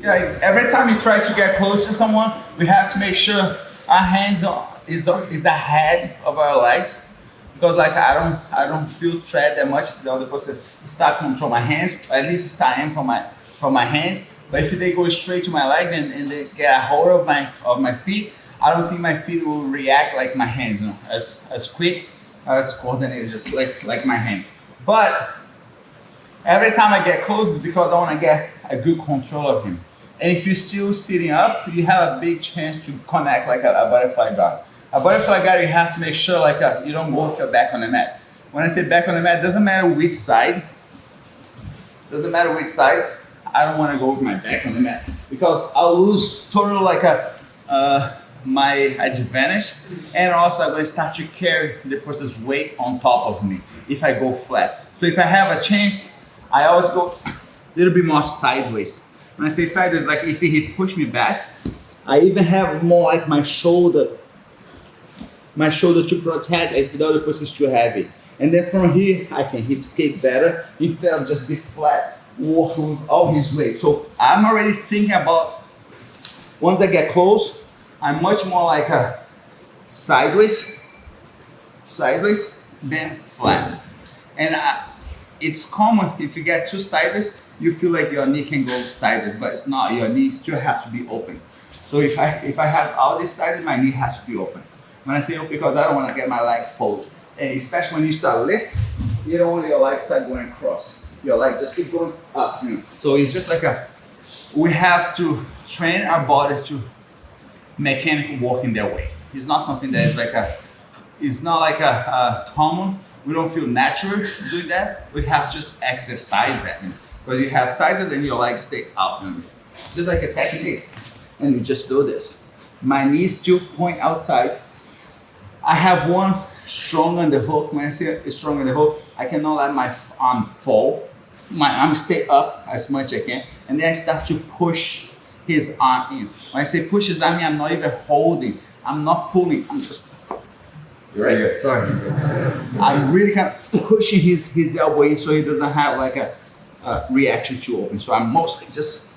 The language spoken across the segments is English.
Guys, every time you try to get close to someone, we have to make sure our hands is ahead of our legs. Because like I don't feel threat that much if the other person start control my hands, or at least start aim from my hands. But if they go straight to my leg and they get a hold of my feet, I don't think my feet will react like my hands, as quick, as coordinated, just like my hands. But every time I get close, it's because I want to get a good control of him. And if you're still sitting up, you have a big chance to connect like a butterfly guard. A butterfly guard, you have to make sure you don't go with your back on the mat. When I say back on the mat, doesn't matter which side. Doesn't matter which side. I don't want to go with my back on the mat because I'll lose total my advantage, and also I'm going to start to carry the person's weight on top of me if I go flat. So if I have a chance, I always go a little bit more sideways. When I say sideways, like if he push me back, I even have more like my shoulder to protect if the other person is too heavy. And then from here, I can hip skate better instead of just be flat, walking with all his weight. So I'm already thinking about, once I get close, I'm much more like a sideways than flat. And it's common if you get too sideways, you feel like your knee can go sideways, but it's not. Your knee still has to be open. So if I have all this sideways, my knee has to be open. When I say open, because I don't want to get my leg fold. And especially when you start lift, you don't want your leg start going across. Your leg just keep going up. So it's just like we have to train our body to mechanical work in that way. It's not something that is it's not like a common. We don't feel natural doing that. We have to just exercise that. Because you have sides and your legs stay out. It's just like a technique. And you just do this. My knees still point outside. I have one strong on the hook. When I say it's strong on the hook, I cannot let my arm fall. My arm stay up as much as I can. And then I start to push his arm in. When I say push his arm in, I'm not even holding. I'm not pulling. I'm just... You're right here. Sorry. I'm really kind of pushing his elbow in so he doesn't have like a reaction to open. So I'm mostly just,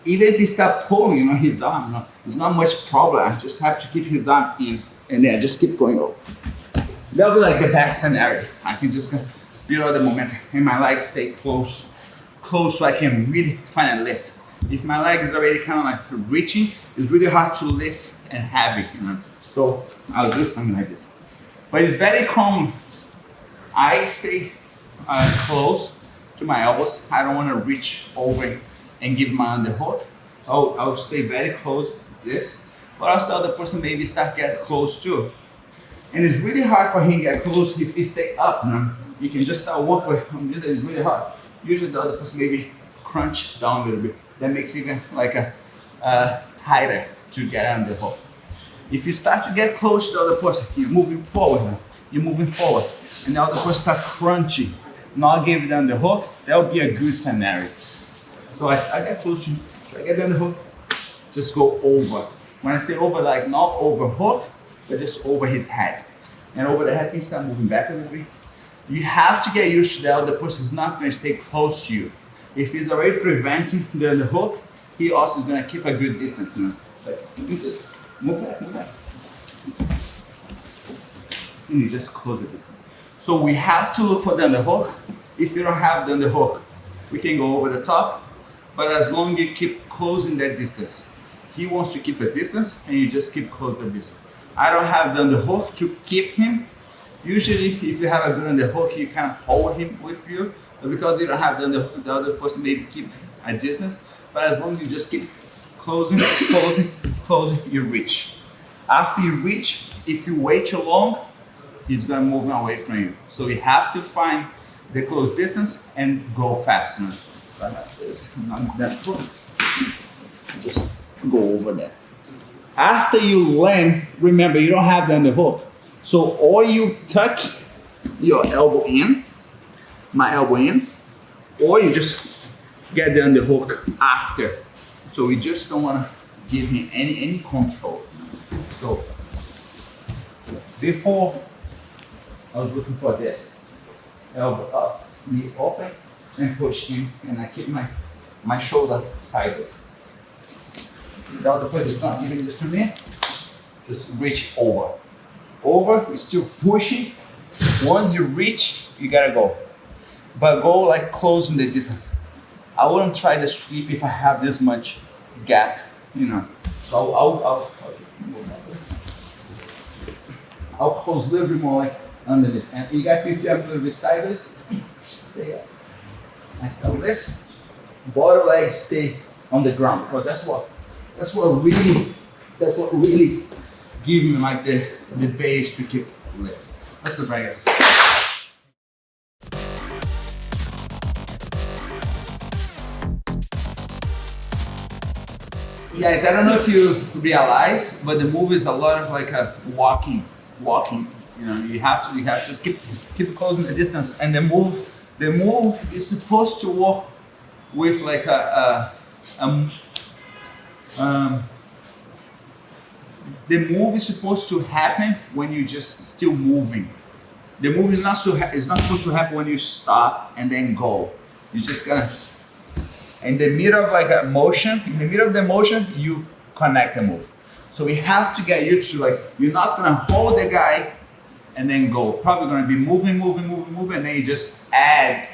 even if he start pulling, his arm, it's not much problem. I just have to keep his arm in and then I just keep going over. That'll be like the best scenario. I can just build all the momentum and my legs stay close so I can really find a lift. If my leg is already kind of like reaching, it's really hard to lift and heavy, So I'll do something like this. But it's very common. I stay close to my elbows. I don't want to reach over and give my underhook. I'll stay very close this. But also the person maybe start getting close too. And it's really hard for him to get close if he stay up. You can just start working on this and it's really hard. Usually the other person maybe crunch down a little bit. That makes it even like tighter to get on the hook. If you start to get close to the other person, you're moving forward now. You're moving forward. And the other person start crunching, not giving them the hook, that would be a good scenario. So I get close to you, try to get them the hook, just go over. When I say over, like not over hook, but just over his head. And over the head, you start moving back a little bit. You have to get used to that. The person is not going to stay close to you. If he's already preventing the hook, he also is going to keep a good distance. So you just move back. And you just close the distance. So we have to look for the underhook. If you don't have the underhook, we can go over the top. But as long as you keep closing that distance, he wants to keep a distance and you just keep closing the distance. I don't have the underhook to keep him. Usually, if you have a good underhook, you kind of hold him with you. But because you don't have the underhook, the other person maybe keep a distance. But as long as you just keep closing, you reach. After you reach, if you wait too long, he's gonna move away from you. So you have to find the close distance and go faster. Not that close. Just go over there. After you land, remember you don't have the underhook. So or you tuck your elbow in, my elbow in, or you just get the underhook after. So we just don't want to give him any control. So before I was looking for this. Elbow up, knee opens, and push in, and I keep my shoulder sideways. without the push, it's not giving this to me. Just reach over. Over, you're still pushing. Once you reach, you gotta go. But go like closing the distance. I wouldn't try the sweep if I have this much gap, you know. So I'll close a little bit more like underneath. And you guys can see I'm a little bit sideways. Stay up. I still lift. Bottom legs stay on the ground because that's what really gives me like the base to keep lifting. Let's go try guys. Guys, I don't know if you realize, but the move is a lot of like a walking. You know, you have to just keep closing the distance, and the move is supposed to work with like the move is supposed to happen when you're just still moving. The move is not supposed to happen when you stop and then go. You just gotta, in the middle of like a motion, in the middle of the motion, you connect the move. So we have to get used to like, you're not gonna hold the guy and then go. Probably gonna be moving, and then you just add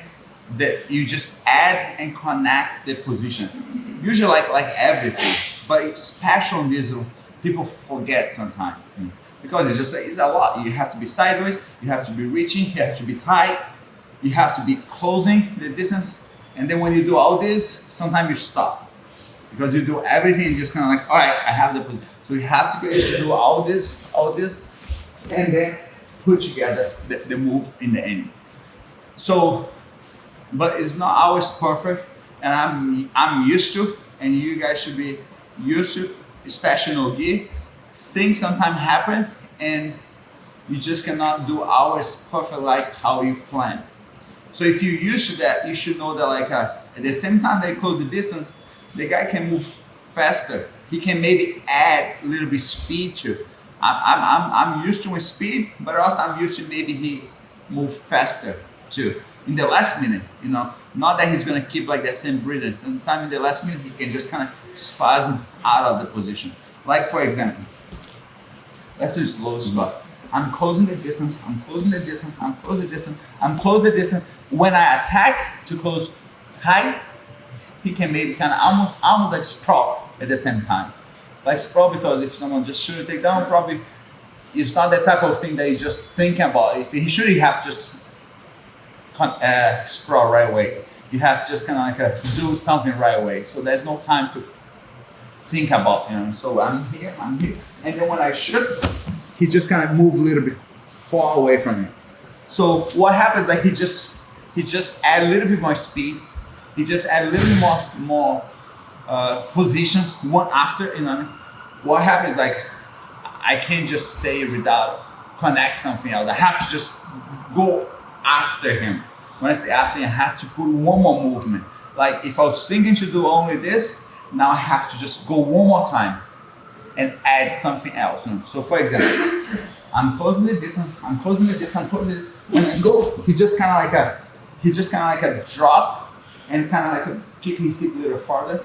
and connect the position. Usually like everything, but especially on this, people forget sometimes. Because it's a lot. You have to be sideways, you have to be reaching, you have to be tight, you have to be closing the distance. And then when you do all this, sometimes you stop. Because you do everything and just kind of like, all right, I have the position. So you have to get used to do all this, and then put together the move in the end. So, but it's not always perfect, and I'm used to, and you guys should be used to, especially no gi. Things sometimes happen, and you just cannot do always perfect like how you plan. So if you're used to that, you should know that like at the same time they close the distance, the guy can move faster. He can maybe add a little bit speed to. I'm used to his speed, but also I'm used to maybe he move faster too. In the last minute, you know, not that he's gonna keep like that same breathing. Sometimes in the last minute, he can just kind of spasm out of the position. Like for example, let's do slow squat. I'm closing the distance, I'm closing the distance, I'm closing the distance, I'm closing the distance. When I attack to close tight, he can maybe kind of almost like sprawl at the same time. Like sprawl, because if someone just shoot a takedown, probably it's not the type of thing that you just think about. If he should, you have to just sprawl right away. You have to just kind of like do something right away. So there's no time to think about, you know. So I'm here, and then when I shoot, he just kind of move a little bit far away from me. So what happens is like he just add a little bit more speed. He just add a little bit more position one after, you know. What happens like I can't just stay without connect something else. I have to just go after him. When I say after, I have to put one more movement. Like if I was thinking to do only this, now I have to just go one more time and add something else. You know? So for example, I'm closing the distance, I'm closing the distance, I'm closing it. When I go, he just kind of like a drop and kind of like kick his hip a little farther,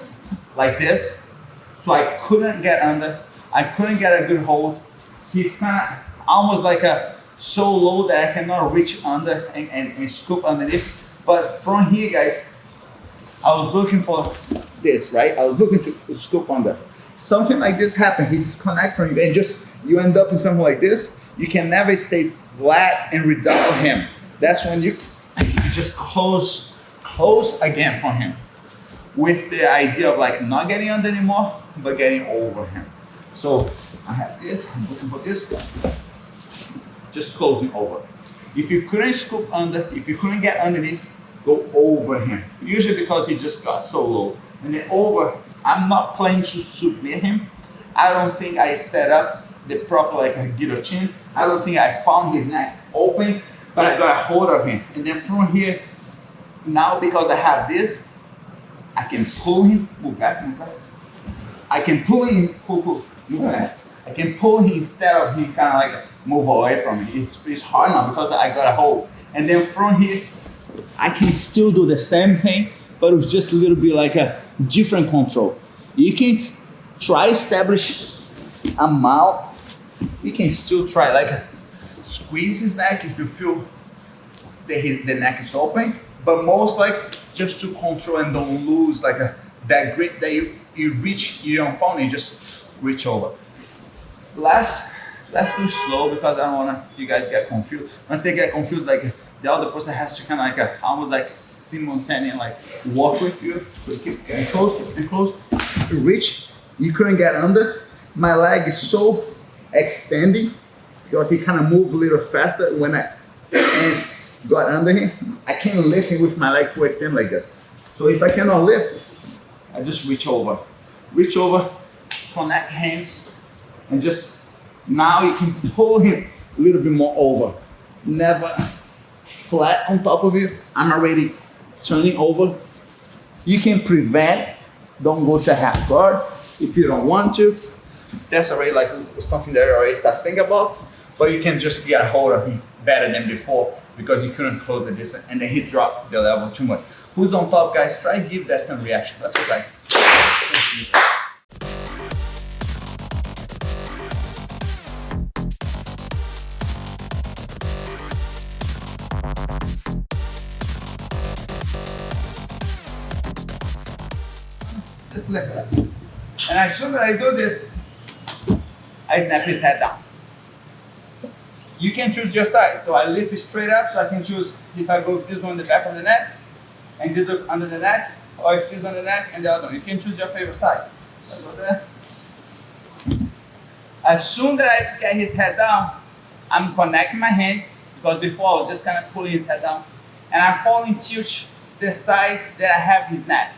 like this. So I couldn't get under, I couldn't get a good hold. He's kind of almost like so low that I cannot reach under and scoop underneath. But from here, guys, I was looking for this, right? I was looking to scoop under. Something like this happened. He disconnect from you and just you end up in something like this. You can never stay flat and without him. That's when you just close again from him, with the idea of like not getting under anymore, but getting over him. So I have this. I'm looking for this. Just closing over. If you couldn't scoop under, if you couldn't get underneath, go over him. Usually because he just got so low. And then over, I'm not playing to submit him. I don't think I set up the proper like a guillotine. I don't think I found his neck open, but I got a hold of him. And then from here, now because I have this, I can pull him, move back. I can pull him, move back. I can pull him instead of him kind of like move away from me. It's hard now because I got a hold. And then from here, I can still do the same thing, but with just a little bit like a different control. You can try establish a mount. You can still try like squeeze his neck if you feel the neck is open, but most like just to control and don't lose like that grip that you reach, you don't fall, you just reach over. Let's do slow because I don't wanna you guys get confused. When I say get confused, like the other person has to kind of like almost like simultaneous like walk with you. So keep getting close and close. Reach. You couldn't get under. My leg is so extending because he kind of moved a little faster when I got under him. I can't lift him with my leg full extend like this. So if I cannot lift, I just reach over, connect hands, and just now you can pull him a little bit more over. Never flat on top of you. I'm already turning over. You can prevent, don't go to half guard if you don't want to. That's already like something that I already start thinking about. But you can just get a hold of him better than before because you couldn't close the distance and then he dropped the level too much. Who's on top, guys? Try and give that some reaction. Let's go back. Just lift it up. And as soon as I do this, I snap his head down. You can choose your side. So I lift it straight up, so I can choose if I go with this one in the back of the neck, and this one under the neck, or if this on the neck and the other one. You can choose your favorite side. So I go there. As soon as I get his head down, I'm connecting my hands, because before I was just kind of pulling his head down, and I'm falling tilt the side that I have his neck.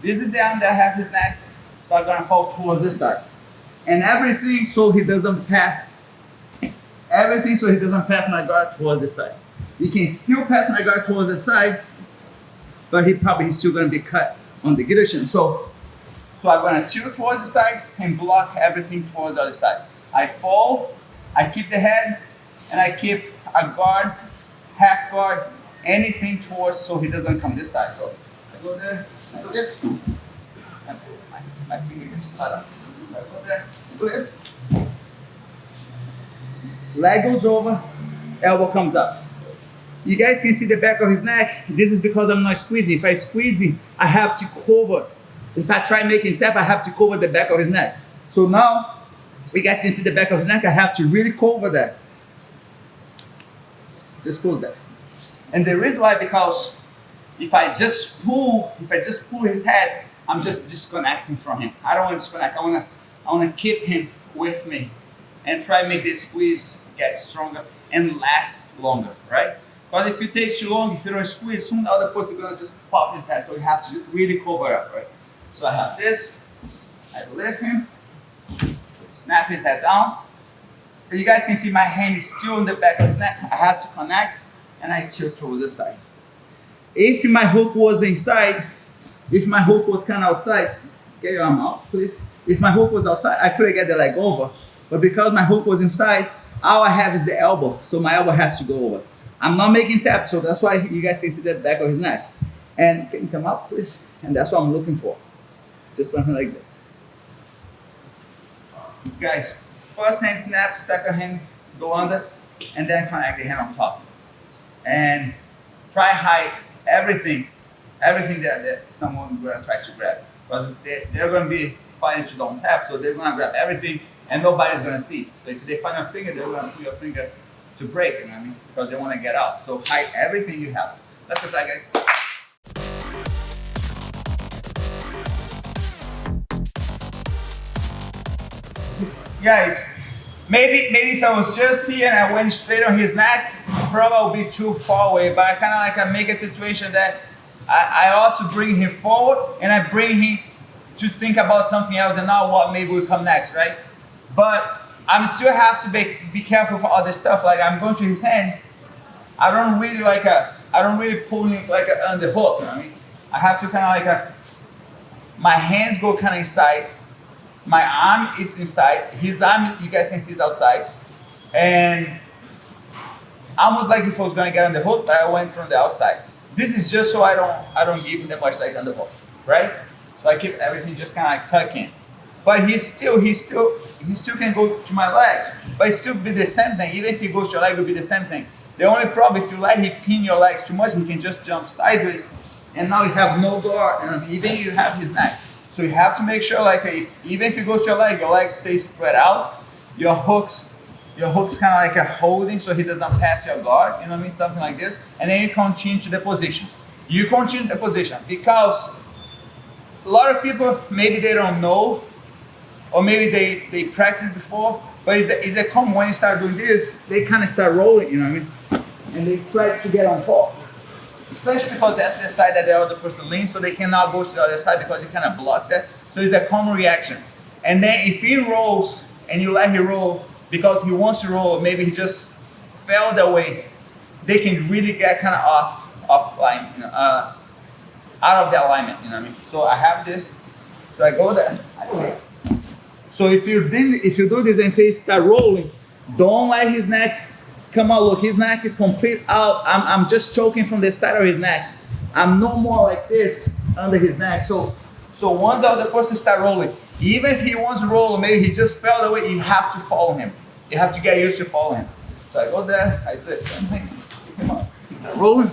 This is the arm that I have his neck, so I'm gonna fall towards this side. And everything so he doesn't pass. Everything so he doesn't pass my guard towards the side. He can still pass my guard towards the side, but he's still gonna be cut on the guillotine. So I'm gonna tilt towards the side and block everything towards the other side. I fall, I keep the head, and I keep a guard, half guard, anything towards so he doesn't come this side. So I go there, I go there, and my finger gets cut up. I go there, lift. Leg goes over, elbow comes up. You guys can see the back of his neck. This is because I'm not squeezing. If I squeeze him, I have to cover. If I try making tap, I have to cover the back of his neck. So now, you guys can see the back of his neck. I have to really cover that. Just close that. And the reason why, because if I just pull his head, I'm just disconnecting from him. I don't want to disconnect. I want to keep him with me and try to make this squeeze get stronger and last longer, right? Because if it takes too long, if you don't squeeze, soon the other person is gonna just pop his head. So you have to really cover up, right? So I have this, I lift him, snap his head down. And you guys can see my hand is still on the back of his neck. I have to connect and I tilt towards the side. If my hook was inside, if my hook was kind of outside, get your arm out, please. If my hook was outside, I couldn't get the leg over. But because my hook was inside, all I have is the elbow. So my elbow has to go over. I'm not making tap, so that's why you guys can see the back of his neck. And can you come up, please? And that's what I'm looking for. Just something like this. Guys, first hand snap, second hand go under, and then connect the hand on top. And try hide everything that someone gonna try to grab. Because they're gonna be fighting to don't tap, so they're gonna grab everything and nobody's gonna see. So if they find your finger, they're gonna put your finger to break, you know what I mean? Because they wanna get out. So hide everything you have. Let's go try, guys. Guys, maybe if I was just here and I went straight on his neck, probably I would be too far away. But I kind of like I make a situation that I also bring him forward and I bring him to think about something else and now what maybe will come next, right? But I'm still have to be careful for other stuff. Like I'm going to his hand, I don't really pull him like on the hook. You know what I mean? I have to kind of like my hands go kind of inside, my arm is inside, his arm you guys can see is outside, and almost like if I was gonna get on the hook, but I went from the outside. This is just so I don't give him that much like on the hook, right? So I keep everything just kind of like tuck in. but he still can go to my legs, but it still be the same thing. Even if he goes to your leg, it'll be the same thing. The only problem, if you let him pin your legs too much, he can just jump sideways, and now you have no guard, and even you have his neck. So you have to make sure, like, even if he goes to your leg stays spread out. Your hooks kind of like a holding, so he doesn't pass your guard. You know what I mean? Something like this, and then you continue to the position. You continue the position because a lot of people, maybe they don't know, or maybe they practiced before, but it's a common when you start doing this, they kind of start rolling, you know what I mean? And they try to get on top. Especially because that's the side that the other person leans, so they cannot go to the other side because you kind of block that. So it's a common reaction. And then if he rolls and you let him roll because he wants to roll, maybe he just fell that way, they can really get kind of off line, you know, out of the alignment, you know what I mean? So I have this, so I go there. So if you do this and face start rolling, don't let his neck come out. Look, his neck is complete out. I'm just choking from the side of his neck. I'm no more like this under his neck. So once the other person start rolling, even if he wants to roll, maybe he just fell the way, you have to follow him. You have to get used to following him. So I go there, I do the same thing. Come on, he start rolling.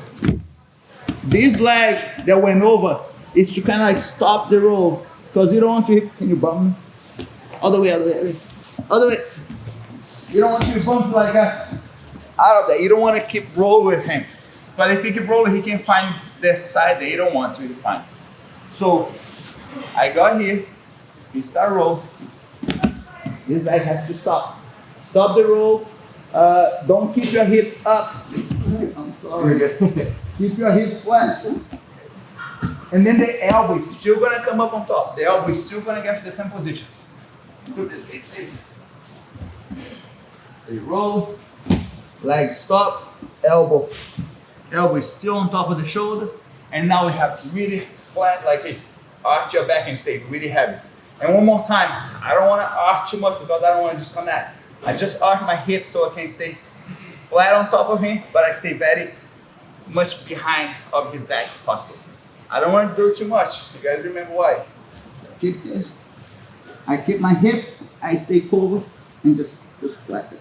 This leg that went over is to kind of like stop the roll because you don't want to. Can you bump me? All the way. You don't want to bump like out of that. You don't want to keep rolling with him. But if he keep rolling, he can find the side that you don't want to find. So I got here. He start roll. This leg has to stop. Stop the roll. Don't keep your hip up. I'm sorry. Keep your hip flat. And then the elbow is still gonna come up on top. The elbow is still gonna get to the same position. Do this. You roll. Leg stop. Elbow. Elbow is still on top of the shoulder. And now we have to really flat, like it. Arch your back and stay really heavy. And one more time. I don't want to arch too much because I don't want to disconnect. I just arch my hips so I can stay flat on top of him, but I stay very much behind of his neck if possible. I don't want to do too much. You guys remember why? So keep this. I keep my hip. I stay covered and just flat it.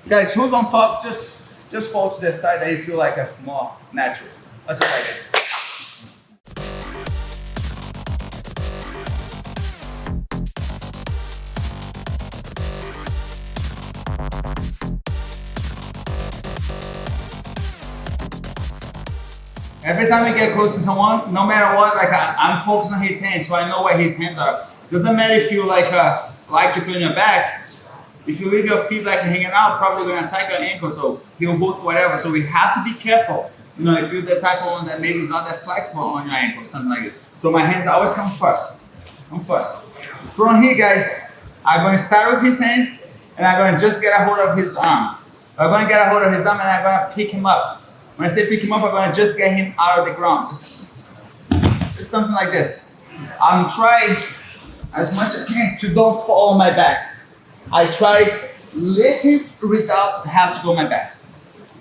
Guys, who's on top? Just fall to the side that you feel like a more natural. Let's go like this. Every time I get close to someone, no matter what, like I'm focused on his hands, so I know where his hands are. Doesn't matter if you like to put on your back. If you leave your feet like hanging out, probably gonna attack your ankle, so he'll hook whatever. So we have to be careful. You know, if you're the type of one that maybe is not that flexible on your ankle, something like that. So my hands always come first. From here, guys, I'm gonna start with his hands, and I'm gonna just get a hold of his arm. I'm gonna get a hold of his arm, and I'm gonna pick him up. When I say pick him up, I'm gonna just get him out of the ground. Just something like this. I'm trying as much as I can to don't fall on my back. I try lift him without have to go on my back.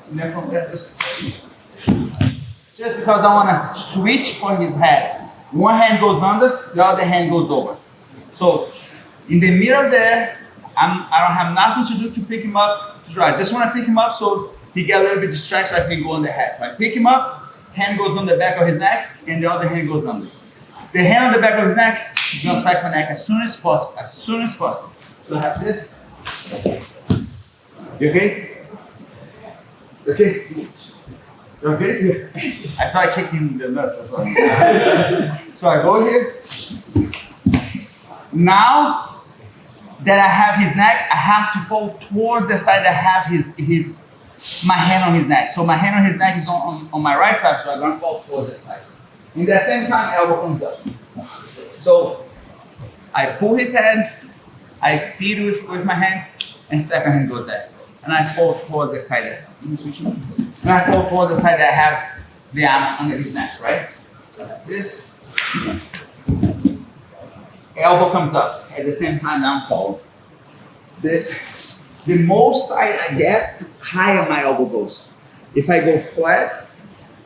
And then from there, just because I wanna switch for his head. One hand goes under, the other hand goes over. So in the middle there, I don't have nothing to do to pick him up. I just wanna pick him up so he get a little bit distracted so I can go on the head. So I pick him up, hand goes on the back of his neck, and the other hand goes under. The hand on the back of his neck is gonna try to connect as soon as possible. So I have this. You okay? Okay? Okay? I started kicking the nuts. So I go here. Now that I have his neck, I have to fall towards the side that I have my hand on his neck. So my hand on his neck is on my right side, so I'm gonna fall towards this side. In the same time, elbow comes up. So I pull his hand, I feed with my hand, and second hand goes there. And I fall towards the side there. And I fall towards the side that I have the arm under his neck, right? Like this. Elbow comes up. At the same time, I'm falling. The most side I get, higher my elbow goes. If I go flat,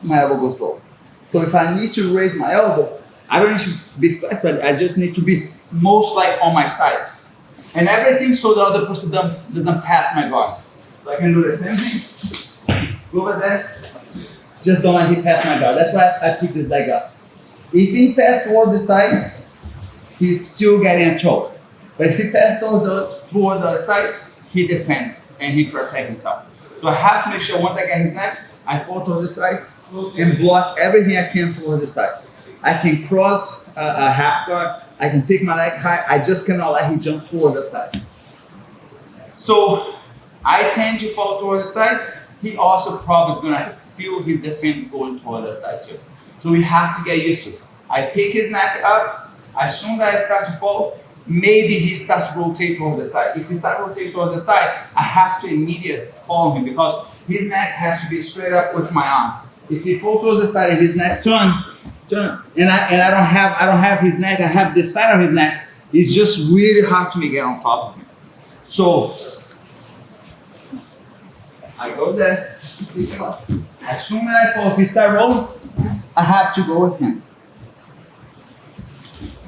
my elbow goes low. So if I need to raise my elbow, I don't need to be flexible. I just need to be most like on my side. And everything so the other person doesn't pass my guard. So I can do the same thing. Go over there. Just don't let him pass my guard. That's why I pick this leg up. If he pass towards the side, he's still getting a choke. But if he pass towards the other side, he defends and he protects himself. So I have to make sure once I get his neck, I fall towards the side and block everything I can towards the side. I can cross a half guard. I can pick my leg high. I just cannot let him jump towards the side. So I tend to fall towards the side. He also probably is gonna feel his defense going towards the side too. So we have to get used to it. I pick his neck up. As soon as I start to fall, maybe he starts to rotate towards the side. If he starts to rotate towards the side, I have to immediately follow him because his neck has to be straight up with my arm. If he falls towards the side and his neck turn, and I don't have his neck, I have the side of his neck, it's just really hard to me get on top of him. So I go there, pick him up. As soon as I fall, if he start rolling, I have to go with him.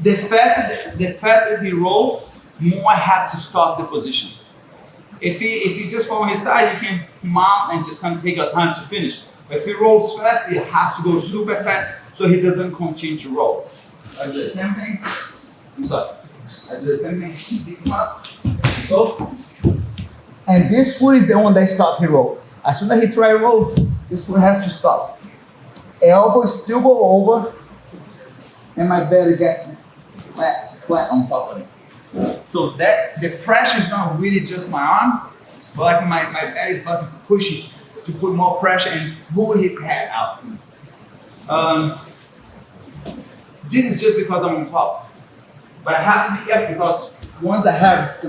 The faster he roll, more I have to stop the position. If you just fall on his side, you can mount and just kind of take your time to finish. But if he rolls fast, you have to go super fast so he doesn't continue to roll. I do the same thing. I'm sorry. I do the same thing. Pick him up. Go. And this foot is the one that stops his roll. As soon as he try to roll, this foot has to stop. Elbow still go over, and my belly gets flat on top of it. So that the pressure is not really just my arm, but like my belly button pushing to put more pressure and pull his head out. This is just because I'm on top. But I have to be careful because once I have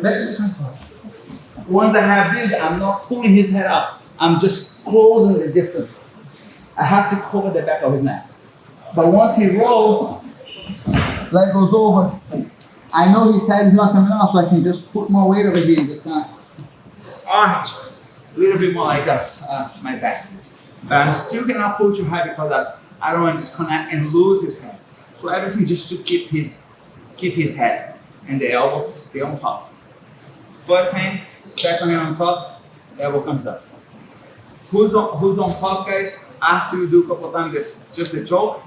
this, I'm not pulling his head up. I'm just closing the distance. I have to cover the back of his neck. But once he rolls, leg goes over, I know his head is not coming out, so I can just put more weight over here and just kind of arch a little bit more like my back. But I'm still cannot pull too high because I don't want to disconnect and lose his head. So everything just to keep his head and the elbow stay on top. First hand, second hand on top, elbow comes up. Who's on top, guys? After you do a couple of times just the choke,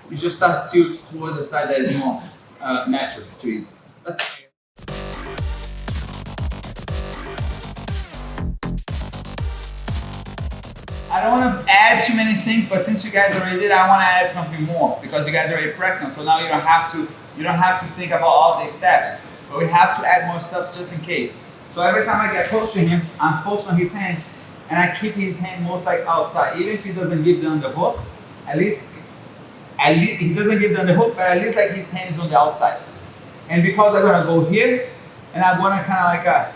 you just start to tilt towards the side that is more natural to easy. I don't want to add too many things, but since you guys already did, I want to add something more because you guys already practicing. So now you don't have to think about all these steps, but we have to add more stuff just in case. So every time I get close to him, I'm focused on his hand, and I keep his hand most like outside. Even if he doesn't give the underhook, at least he doesn't give the underhook, but at least like his hand is on the outside. And because I'm gonna go here, and I'm gonna kind of like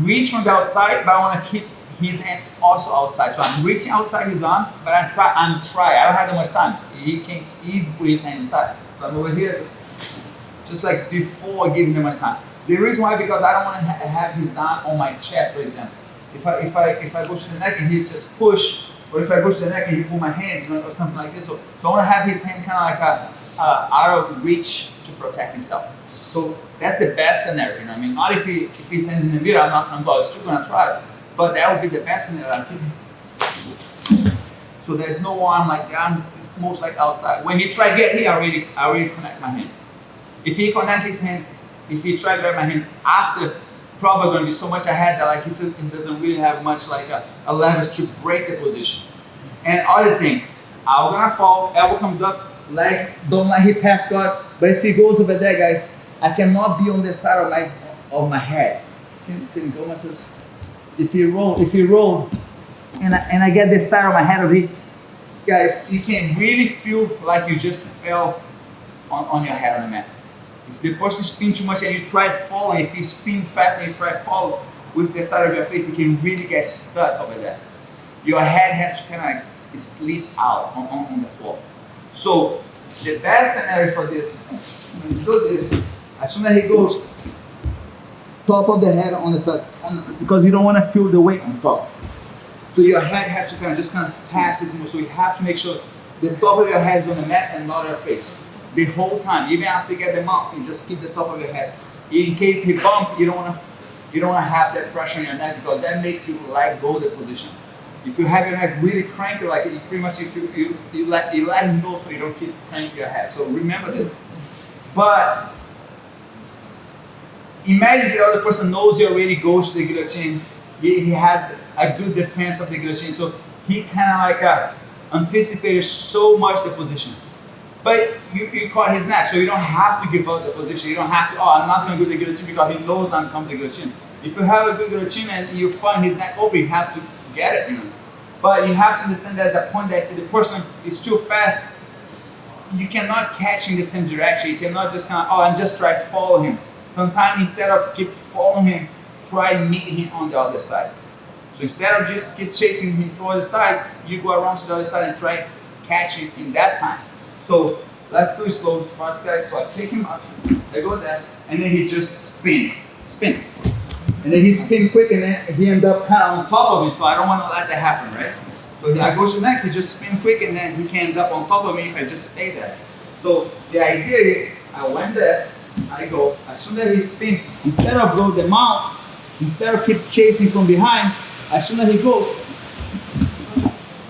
reach from the outside, but I want to keep his hand also outside. So I'm reaching outside his arm, but I'm trying. I don't have that much time. He can easily put his hand inside. So I'm over here, just like before giving them much time. The reason why, because I don't want to have his arm on my chest, for example. If I go to the neck and he just push, or if I go to the neck and he pull my hand, or something like this. So I want to have his hand kind of like out of reach to protect himself. So that's the best scenario. You know what I mean? Not if his hand's in the middle, I'm not gonna go. I'm still gonna try, but that would be the best scenario. So there's no arm like the arms. It's most like outside. When he try to get here, I already connect my hands. If he connect his hands, if he try to grab my hands after, probably going to be so much ahead that like he doesn't really have much like a leverage to break the position. And other thing, I'm gonna fall, elbow comes up, leg, don't let him pass guard. But if he goes over there, guys, I cannot be on the side of my head. Can you go like this? If he roll, and I get the side of my head over here, guys, you can really feel like you just fell on your head on the mat. If the person spins too much and you try to follow, if you spin fast and you try to follow with the side of your face, you can really get stuck over there. Your head has to kind of like slip out on the floor. So the best scenario for this, when you do this, as soon as he goes, top of the head on the front, because you don't want to feel the weight on top. So your head has to kind of pass this move. So you have to make sure the top of your head is on the mat and not your face. the whole time. Even after you get them up, you just keep the top of your head. In case he bump, you don't wanna have that pressure on your neck because that makes you let go of the position. If you have your neck really cranky, like it pretty much you let him go so you don't keep cranking your head. So remember this. But imagine the other person knows you already goes to the guillotine. He has a good defense of the guillotine, so he kind of like anticipated so much the position. But you caught his neck, so you don't have to give up the position. You don't have to, I'm not going to do the guillotine because he knows I'm coming to the guillotine. If you have a good guillotine and you find his neck open, you have to get it, But you have to understand there's a point that if the person is too fast, you cannot catch in the same direction. You cannot just kind of, I'm just trying to follow him. Sometimes instead of keep following him, try meet him on the other side. So instead of just keep chasing him towards the side, you go around to the other side and try catch him in that time. So let's do it slow first, guys. So I pick him up, I go there, and then he just spins. And then he spin quick and then he end up kind of on top of me, so I don't want to let that happen, right? So I go to the neck, he just spin quick and then he can end up on top of me if I just stay there. So the idea is, I went there, I go, as soon as he spin, instead of go the mount, instead of keep chasing from behind, as soon as he goes,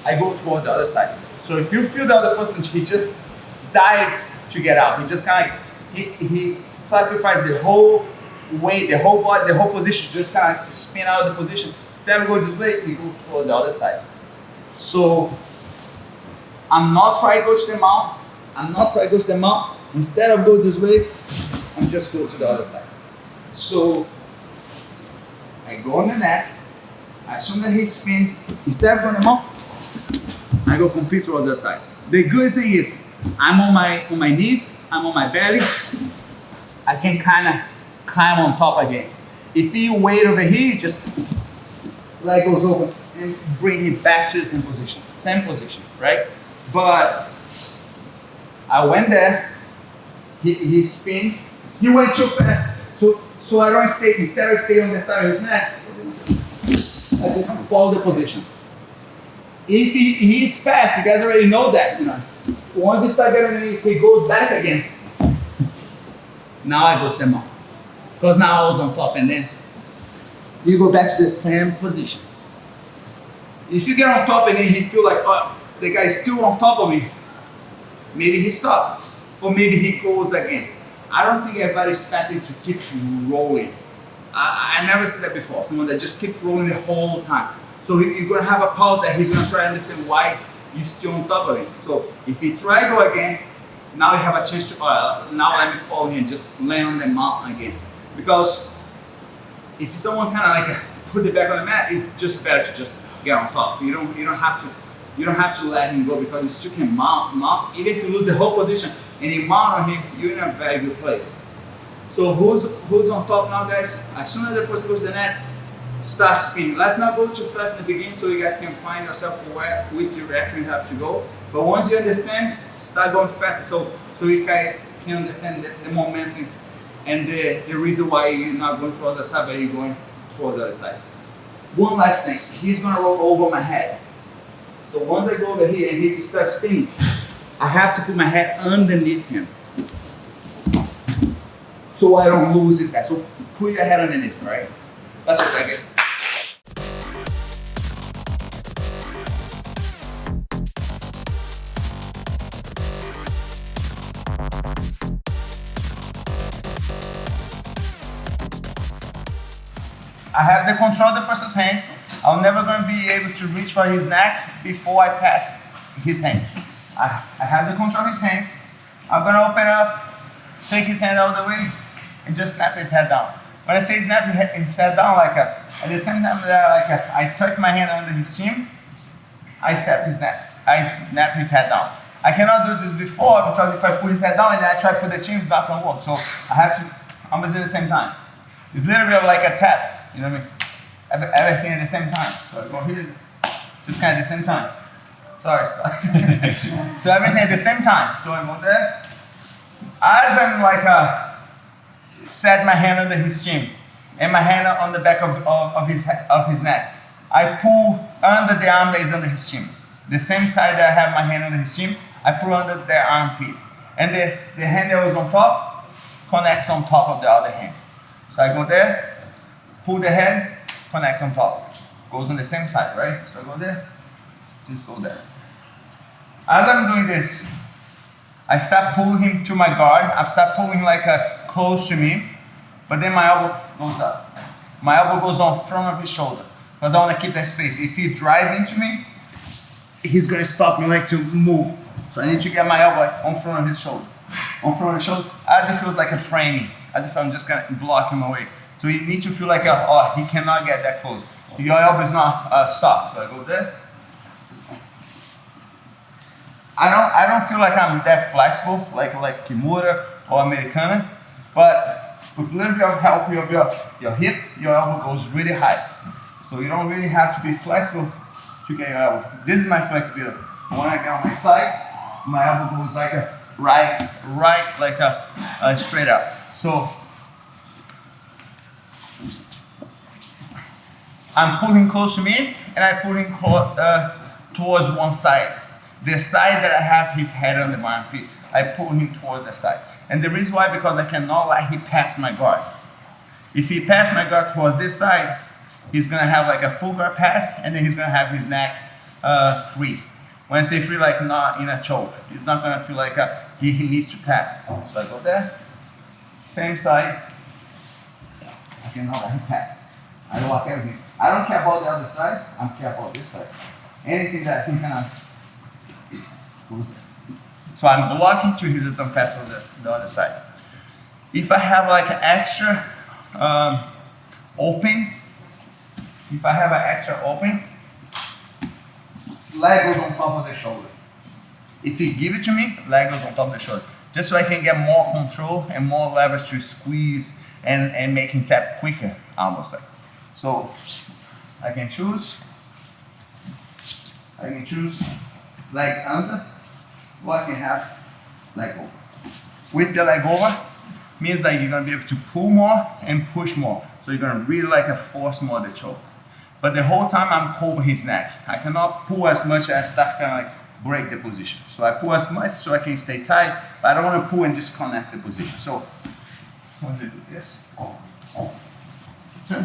I go towards the other side. So if you feel the other person, he just dive to get out. He just kind of, he sacrificed the whole weight, the whole body, the whole position, just kind of spin out of the position. Instead of going this way, you go towards the other side. So I'm not trying to go to the mount. I'm not trying to go to the mount. Instead of go this way, I'm just go to the other side. So I go on the neck. As soon as he spin, instead of going to the mount, I go complete towards the other side. The good thing is, I'm on my knees, I'm on my belly. I can kind of climb on top again. If you wait over here, just leg goes open and bring it back to the same position, right? But I went there, he spins, he went too fast, so I don't stay, instead of staying on the side of his neck, I just follow the position. If he's fast, you guys already know that, Once you start getting it, he goes back again. Now I go to the mount. Because now I was on top and then you go back to the same position. If you get on top and then he feel like, oh, the guy is still on top of me, maybe he stops. Or maybe he goes again. I don't think everybody's expected to keep rolling. I never said that before. Someone that just keep rolling the whole time. So you're gonna have a pause that he's gonna try to understand why you're still on top of him. So if he try to go again, now you have a chance to, now let me follow him, just land on the mountain again. Because if someone kind of like put it back on the mat, it's just better to just get on top. You don't have to let him go because you still can mount. Even if you lose the whole position and you mount on him, you're in a very good place. So who's on top now, guys? As soon as the person goes to the net, start spinning. Let's not go too fast in the beginning so you guys can find yourself which direction you have to go. But once you understand, start going faster so you guys can understand the momentum and the reason why you're not going towards the side, but you're going towards the other side. One last thing, he's gonna roll over my head. So once I go over here and he starts spinning, I have to put my head underneath him. So I don't lose his head. So put your head underneath, right? That's what I guess. I have the control of the person's hands. I'm never going to be able to reach for his neck before I pass his hands. I have the control of his hands. I'm going to open up, take his hand out of the way, and just snap his head down. When I say snap his head down, at the same time that I tuck my hand under his chin, I snap his head down. I cannot do this before because if I put his head down and then I try to put the chin, it's not going to work. So I have to almost at the same time. It's literally like a tap, you know what I mean? Everything at the same time. So I go here, just kind of at the same time. Sorry, Scott. So everything at the same time. So I go there. As I'm set my hand under his chin and my hand on the back of his neck, I pull under the arm that is under his chin. The same side that I have my hand under his chin, I pull under the armpit. And the hand that was on top connects on top of the other hand. So I go there, pull the head, connects on top. Goes on the same side, right? So I go there, just go there. As I'm doing this, I start pulling him to my guard. I start pulling like close to me, but then my elbow goes up. My elbow goes on front of his shoulder because I want to keep that space. If he drive into me, he's gonna stop me like to move. So I need to get my elbow on front of his shoulder. On front of his shoulder, as it feels like a framing, as if I'm just gonna block him away. So you need to feel like he cannot get that close. Your elbow is not soft. So I go there. I don't feel like I'm that flexible, like Kimura or Americana, but with a little bit of help of your hip, your elbow goes really high. So you don't really have to be flexible to get your elbow. This is my flexibility. When I get on my side, my elbow goes like a right, like a straight up. So I'm pulling close to me, and I pull him towards one side. The side that I have his head under my armpit, I pull him towards that side. And the reason why, because I cannot let him pass my guard. If he pass my guard towards this side, he's gonna have like a full guard pass, and then he's gonna have his neck free. When I say free, like not in a choke. He's not gonna feel like he needs to tap. So I go there, same side. I cannot let him pass. I lock everything. I don't care about the other side, I'm care about this side. Anything that he cannot. So I'm blocking to hit some pads on the other side. If I have like an extra open, leg goes on top of the shoulder. If he give it to me, leg goes on top of the shoulder. Just so I can get more control and more leverage to squeeze and make him tap quicker, almost like. So I can choose leg under, or I can have leg over. With the leg over, means like you're gonna be able to pull more and push more. So you're gonna really like force more the choke. But the whole time I'm holding his neck. I cannot pull as much as that kind of like break the position. So I pull as much so I can stay tight, but I don't want to pull and disconnect the position. So when I do this, turn.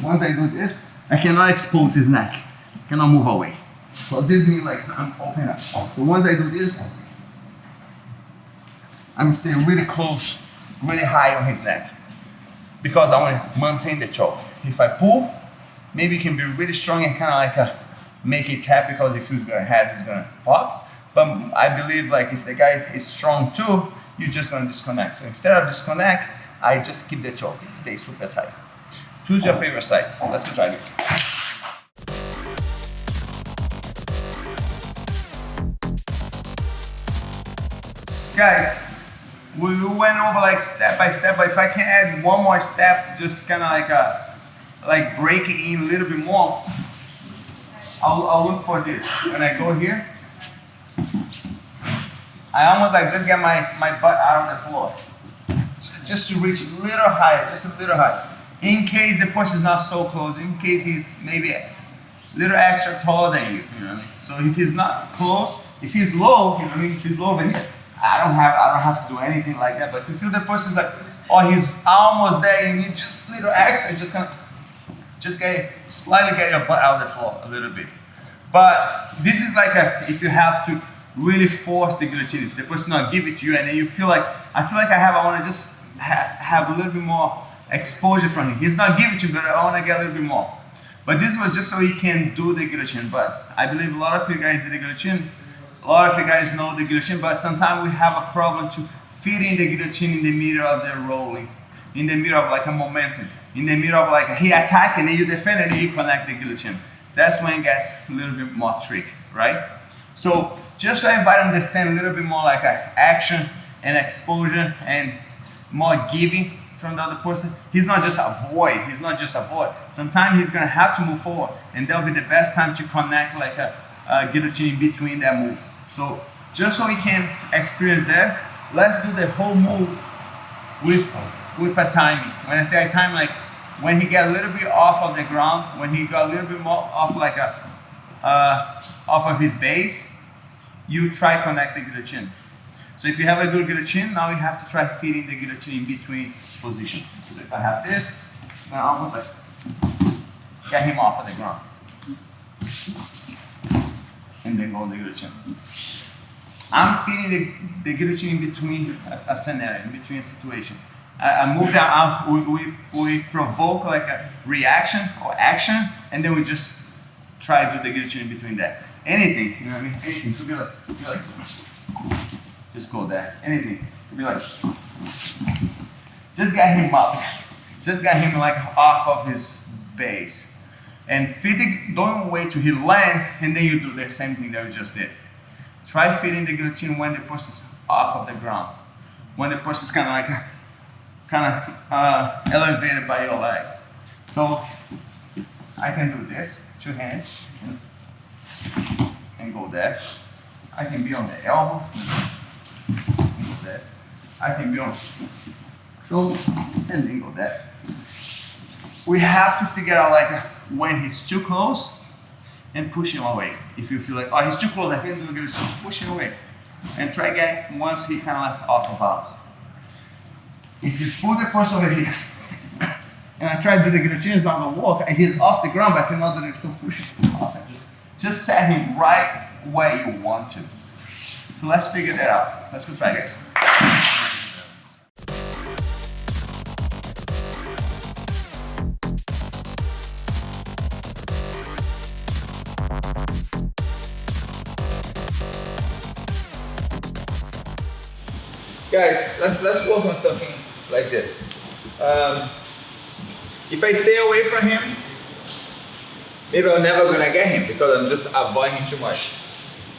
Once I do this, I cannot expose his neck. I cannot move away. So this means like I'm open up. So once I do this, I'm staying really close, really high on his neck. Because I want to maintain the choke. If I pull, maybe it can be really strong and kind of like make it tap because if your head is gonna pop. But I believe like if the guy is strong too, you're just gonna disconnect. So instead of disconnect, I just keep the choke, stay super tight. Choose your favorite side. Let's go try this. Guys, we went over like step by step, but if I can add one more step, just kind of like break it in a little bit more, I'll look for this. When I go here, I almost like just get my butt out of the floor. Just to reach a little higher, just a little higher. In case the person is not so close, in case he's maybe a little extra taller than you, you know. So if he's not close, if he's low, you know, if he's low over here, I don't have to do anything like that. But if you feel the person's like, oh, he's almost there, you need just a little extra, just slightly get your butt out of the floor a little bit. But this is like if you have to really force the guillotine, if the person not give it to you, and then you feel like, I want to just have a little bit more exposure from him. He's not giving it to me, but I want to get a little bit more. But this was just so he can do the guillotine. But I believe a lot of you guys did the guillotine. A lot of you guys know the guillotine, but sometimes we have a problem to fit in the guillotine in the middle of the rolling, in the middle of like a momentum, in the middle of like he attack and then you defend and then you connect the guillotine. That's when it gets a little bit more tricky, right? So just so everybody understand a little bit more like action and exposure and more giving from the other person. He's not just avoid. Sometimes he's gonna have to move forward, and that'll be the best time to connect like a guillotine in between that move. So just so we can experience that, let's do the whole move with a timing. When I say a time, like when he get a little bit off of the ground, when he got a little bit more off like off of his base, you try connect the guillotine. So if you have a good guillotine, now you have to try fitting the guillotine in between position. So if I have this, now I'm gonna get him off of the ground. And then go on the guillotine. I'm fitting the guillotine in between a scenario, in between a situation. I move that arm, we provoke like a reaction or action, and then we just try to do the guillotine in between that. Anything, you know what I mean? Anything, could be like just go there. Anything, could be like, just get him up. Just get him like off of his base. And don't wait till he land, and then you do the same thing that we just did. Try fitting the guillotine when the person's off of the ground. When the person's kind of elevated by your leg. So I can do this, 2 hands, and go there. I can be on the elbow, and go there. I can be on shoulder, and then go there. We have to figure out like when he's too close and push him away. If you feel like, oh, he's too close, I can't do it, push him away. And try get once he kind of like off of balance. If you put the person over here, and I try to do the guillotine, it's not gonna work, and he's off the ground, but I cannot do it to push him off. Just set him right where you want to. So let's figure that out. Let's go try, guys. Guys, let's work on something like this. If I stay away from him, maybe I'm never gonna get him because I'm just avoiding him too much.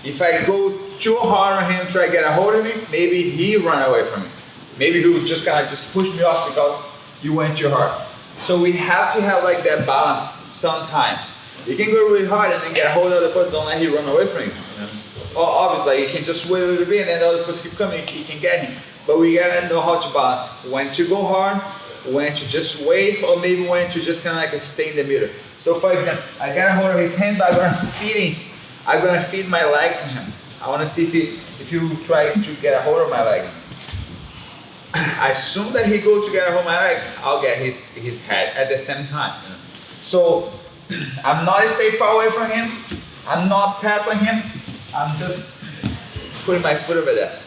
If I go too hard on him, try to get a hold of him, maybe he run away from me. Maybe he will just kind of just push me off because you went too hard. So we have to have like that balance sometimes. You can go really hard and then get a hold of the person, don't let him run away from you. Or obviously you can just wait a little bit and then the other person keep coming, you can get him. But we gotta know how to balance. When to go hard, when to just wait, or maybe when to just kind of like stay in the middle. So for example, I got a hold of his hand, but I'm gonna feed my leg from him. I wanna see if you try to get a hold of my leg. As soon as he goes to get a hold of my leg, I'll get his head at the same time. So I'm not stay far away from him. I'm not tapping him. I'm just putting my foot over there.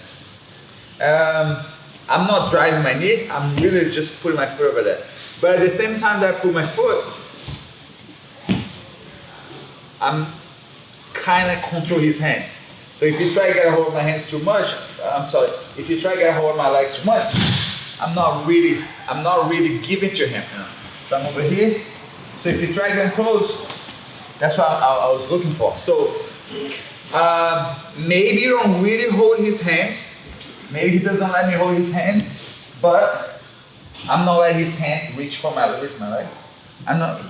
I'm not driving my knee. I'm really just putting my foot over there. But at the same time that I put my foot, I'm kind of control his hands. So if you try to get a hold of my hands too much, if you try to get a hold of my legs too much, I'm not really giving to him. So I'm over here. So if you try to get close, that's what I was looking for. So maybe you don't really hold his hands. Maybe he doesn't let me hold his hand, but I'm not letting his hand reach for my leg. I'm not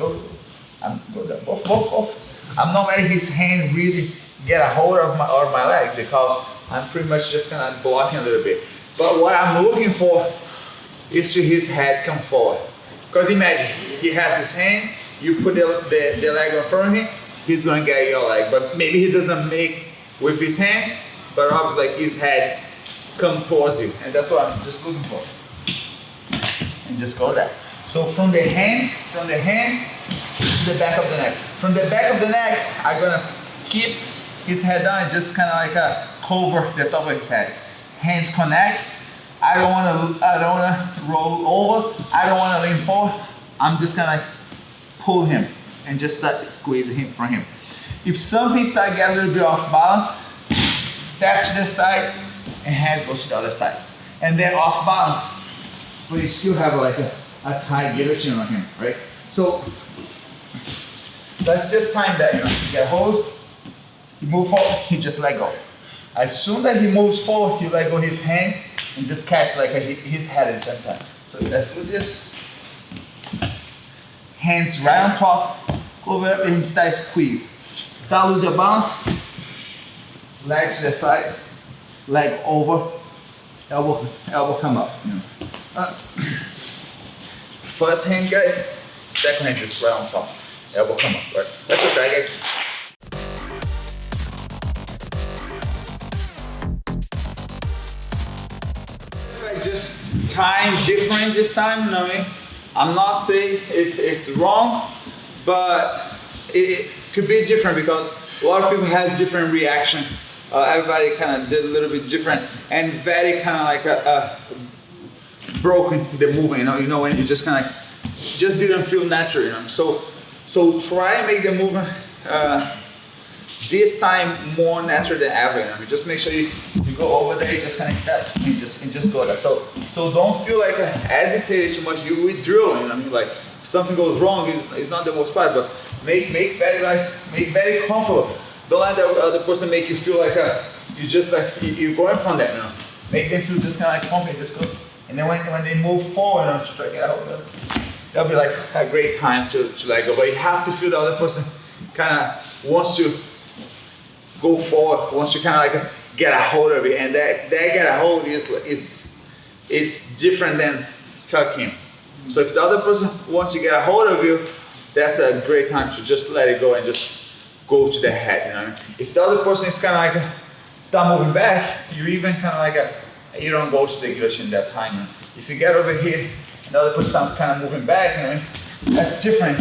letting his hand really get a hold of my leg because I'm pretty much just kind of blocking a little bit. But what I'm looking for is to his head come forward. Because imagine, he has his hands, you put the leg in front of him, he's gonna get your leg. But maybe he doesn't make with his hands, but obviously his head come towards you. And that's what I'm just looking for. And just go there. So from the hands to the back of the neck. From the back of the neck, I'm gonna keep his head down and just kind of like cover the top of his head. Hands connect. I don't wanna roll over. I don't wanna lean forward. I'm just gonna like pull him and just start squeezing him from him. If something starts getting a little bit off balance, step to the side and head goes to the other side. And then off balance, but you still have like a tight guillotine on him, right? So let's just time that, you get hold, you move forward, you just let go. As soon as he moves forward, you let go his hand and just catch like his head at the same time. So let's do this. Hands right on top, over up and start squeeze. Start lose your balance, leg to the side, leg over, elbow come up. First hand, guys, second hand just right on top, elbow come up. Right. Let's go try, guys. like just time different this time, you know what I mean? I'm not saying it's wrong, but it could be different because a lot of people has different reaction. Everybody kind of did a little bit different and very kind of like a broken the movement, you know, when you just kind of just didn't feel natural, you know. So try and make the movement this time more natural than ever, you know. Just make sure you go over there, you just kind of step and just go there. So don't feel like hesitated too much. You withdraw, you know. I mean, like something goes wrong, it's not the most part, but make very comfortable. Don't let the other person make you feel like you just like you're going from them, you know. Make them feel just kind of like confident, just go. And then when they move forward, you know, to try to get out of it, that'll be like a great time to like go. But you have to feel the other person kind of wants to go forward, wants to kind of like get a hold of it, and that get a hold it's different than tucking. So if the other person wants to get a hold of you, that's a great time to just let it go and just go to the head, you know. If the other person is kind of like start moving back, you even kind of like you don't go to the guillotine that time. You know? If you get over here and the other person start kind of moving back, you know, that's different.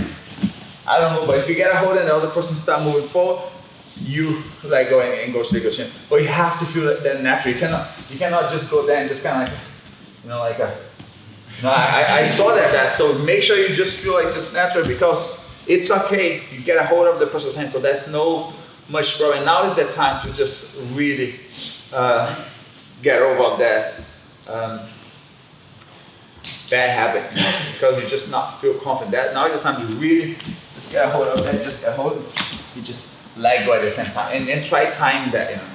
I don't know, but if you get a hold and the other person start moving forward, you like go and go to the guillotine. But you have to feel that naturally. You cannot just go there and just kind of like, you know, like I saw that. So make sure you just feel like just natural, because it's okay. You get a hold of the person's hand, so there's no much problem. Now is the time to just really get over that bad habit, you know, because you just not feel confident. Now is the time to really just get a hold of that. Just get a hold of it. You just let go at the same time, and then try timing that, you know.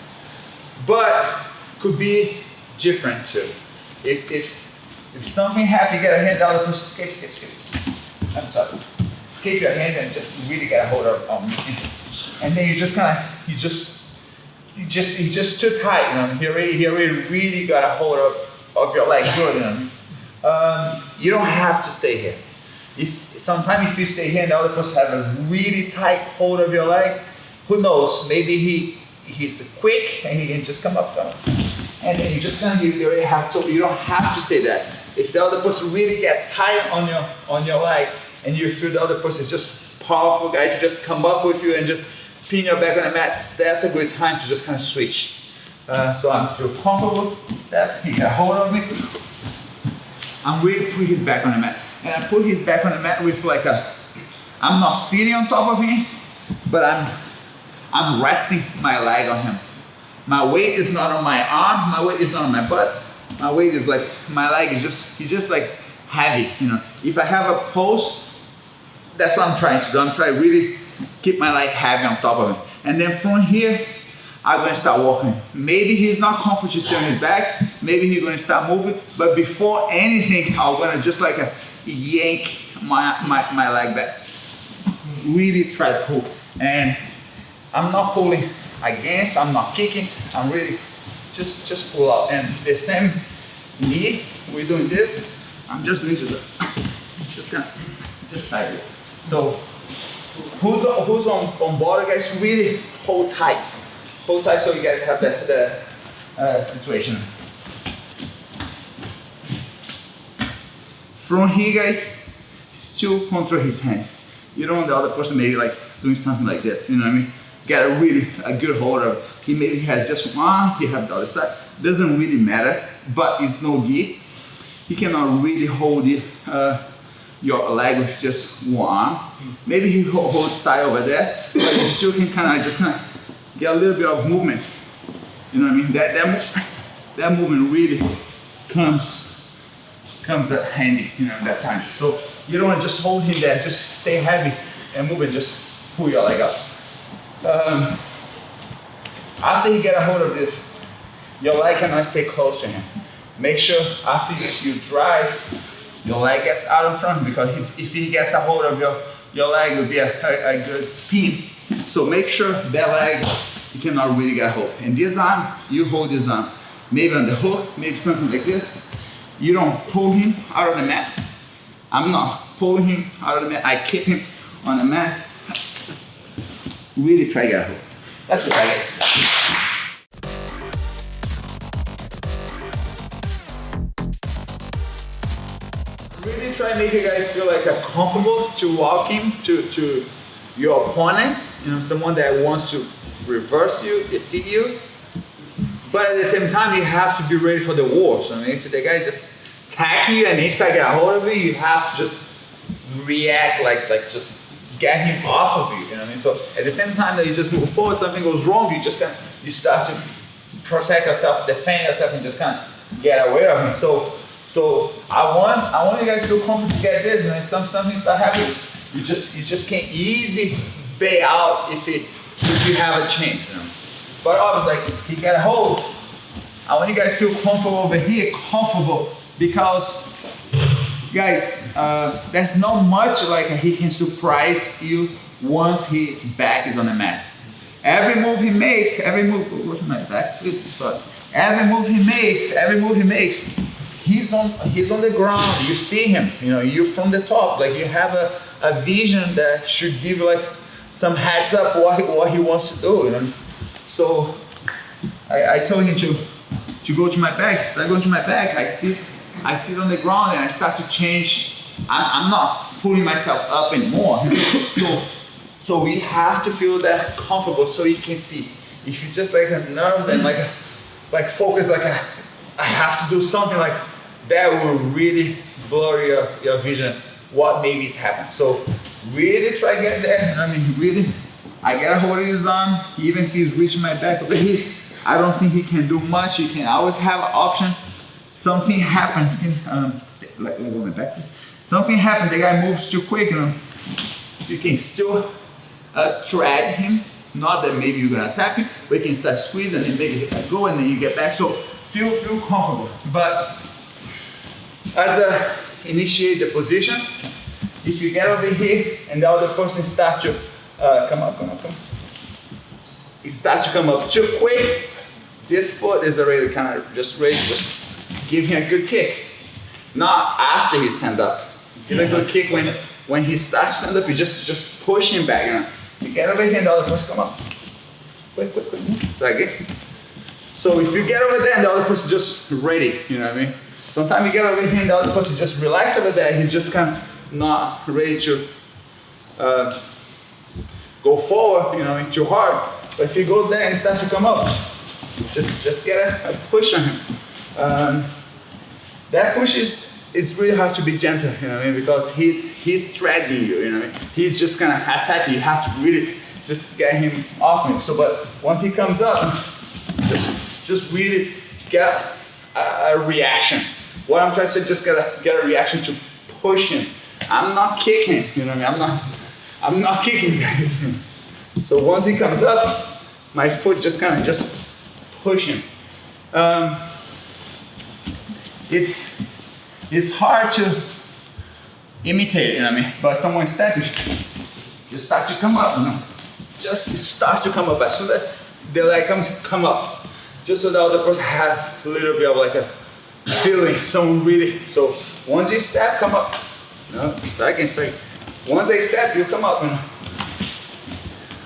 But could be different too. If something happens, you get a hand down, the person escape. I'm sorry. Escape your hand and just really get a hold of me. And then you just kind of, he's just too tight, you know. He already really got a hold of your leg, good, you know. You don't have to stay here. Sometimes if you stay here and the other person has a really tight hold of your leg, who knows? Maybe he's quick and he can just come up, and then you just kind of you already have to. You don't have to stay there. If the other person really get tight on your leg, and you feel the other person is just powerful guy to just come up with you and just pin your back on the mat, that's a good time to just kind of switch. So I feel comfortable, step, he got hold of me. I'm really putting his back on the mat. And I put his back on the mat with like I'm not sitting on top of him, but I'm resting my leg on him. My weight is not on my arm, my weight is not on my butt. My weight is like, my leg is he's just like heavy, you know. If I have a post, that's what I'm trying to do. I'm trying to really keep my leg heavy on top of him. And then from here, I'm gonna start walking. Maybe he's not comfortable to stay on his back. Maybe he's gonna start moving. But before anything, I'm gonna just like yank my leg back. Really try to pull. And I'm not pulling against, I'm not kicking. I'm really just pull out. And the same knee, we're doing this. I'm just doing just kind of, just sideways. So who's on board, guys, really hold tight. Hold tight so you guys have the situation. From here, guys, still control his hands. You don't want the other person maybe like doing something like this, you know what I mean? Get a good hold of. He maybe has just one, he has the other side. Doesn't really matter, but it's no gi. He cannot really hold your leg with just one arm. Maybe he holds tight over there, but you still can kind of get a little bit of movement. You know what I mean? That movement really comes handy, you know, that time. So you don't want to just hold him there, just stay heavy and move and just pull your leg up. After you get a hold of this, your leg cannot stay close to him. Make sure after you drive, your leg gets out in front, because if he gets a hold of your leg, it will be a good pin. So make sure that leg, you cannot really get a hold. And this arm, you hold this arm. Maybe on the hook, maybe something like this. You don't pull him out of the mat. I'm not pulling him out of the mat. I keep him on the mat. Really try to get a hold. That's good, guys. to make you guys feel like comfortable to walk in to your opponent, you know, someone that wants to reverse you, defeat you. But at the same time, you have to be ready for the war. So I mean, if the guy just attack you and he try to get a hold of you, you have to just react like just get him off of you. You know what I mean? So at the same time that you just move forward, something goes wrong, you start to protect yourself, defend yourself, and just kind of get away of him. So I want you guys to feel comfortable to get this, and if something start happening, you just can't easy bail out if you have a chance, you know. But obviously, like, he got a hold. I want you guys to feel comfortable over here, comfortable, because guys, there's not much like he can surprise you once his back is on the mat. Every move he makes, every move he makes, he's on the ground. You see him, you know, you're from the top, like you have a vision that should give you like some heads up what he wants to do, you know? So I told him to go to my back. So I go to my back, I sit on the ground and I start to change. I'm not pulling myself up anymore. So we have to feel that comfortable so you can see. If you just like have nerves and like focus like I have to do something like that, will really blur your vision what maybe is happening. So really try to get there. I mean, really, I get a hold of his arm, even if he's reaching my back over here. I don't think he can do much. You can always have an option. Something happens, like on my back. Something happens, the guy moves too quick, you know. You can still tread him. Not that maybe you're gonna attack him, but you can start squeezing and then maybe he can go and then you get back. So feel comfortable. But as I initiate the position, if you get over here and the other person starts to come up. It starts to come up too quick. This foot is already kind of just ready to just give him a good kick. Not after he stand up. Give a good kick when he starts to stand up, you just push him back, you know. You get over here and the other person come up. Quick. Second. So if you get over there and the other person just ready, you know what I mean? Sometimes you get over here and the other person just relax over there, he's just kind of not ready to go forward, you know, too hard. But if he goes there and he starts to come up, just get a push on him. That push is really hard to be gentle, you know what I mean? Because he's threatening you, you know what I mean? He's just gonna attack you. You have to really just get him off him. So, but once he comes up, just really get a reaction. What I'm trying to say, just get a reaction to push him. I'm not kicking, you know what I mean? I'm not kicking, guys. So once he comes up, my foot just kind of just push him. It's hard to imitate, you know what I mean? But someone stepping, just start to come up, you know? Just start to come up. As soon as the leg come up, just so the other person has a little bit of like a feeling, someone really. So once you step, come up. You know, second. Once they step, you come up, you know?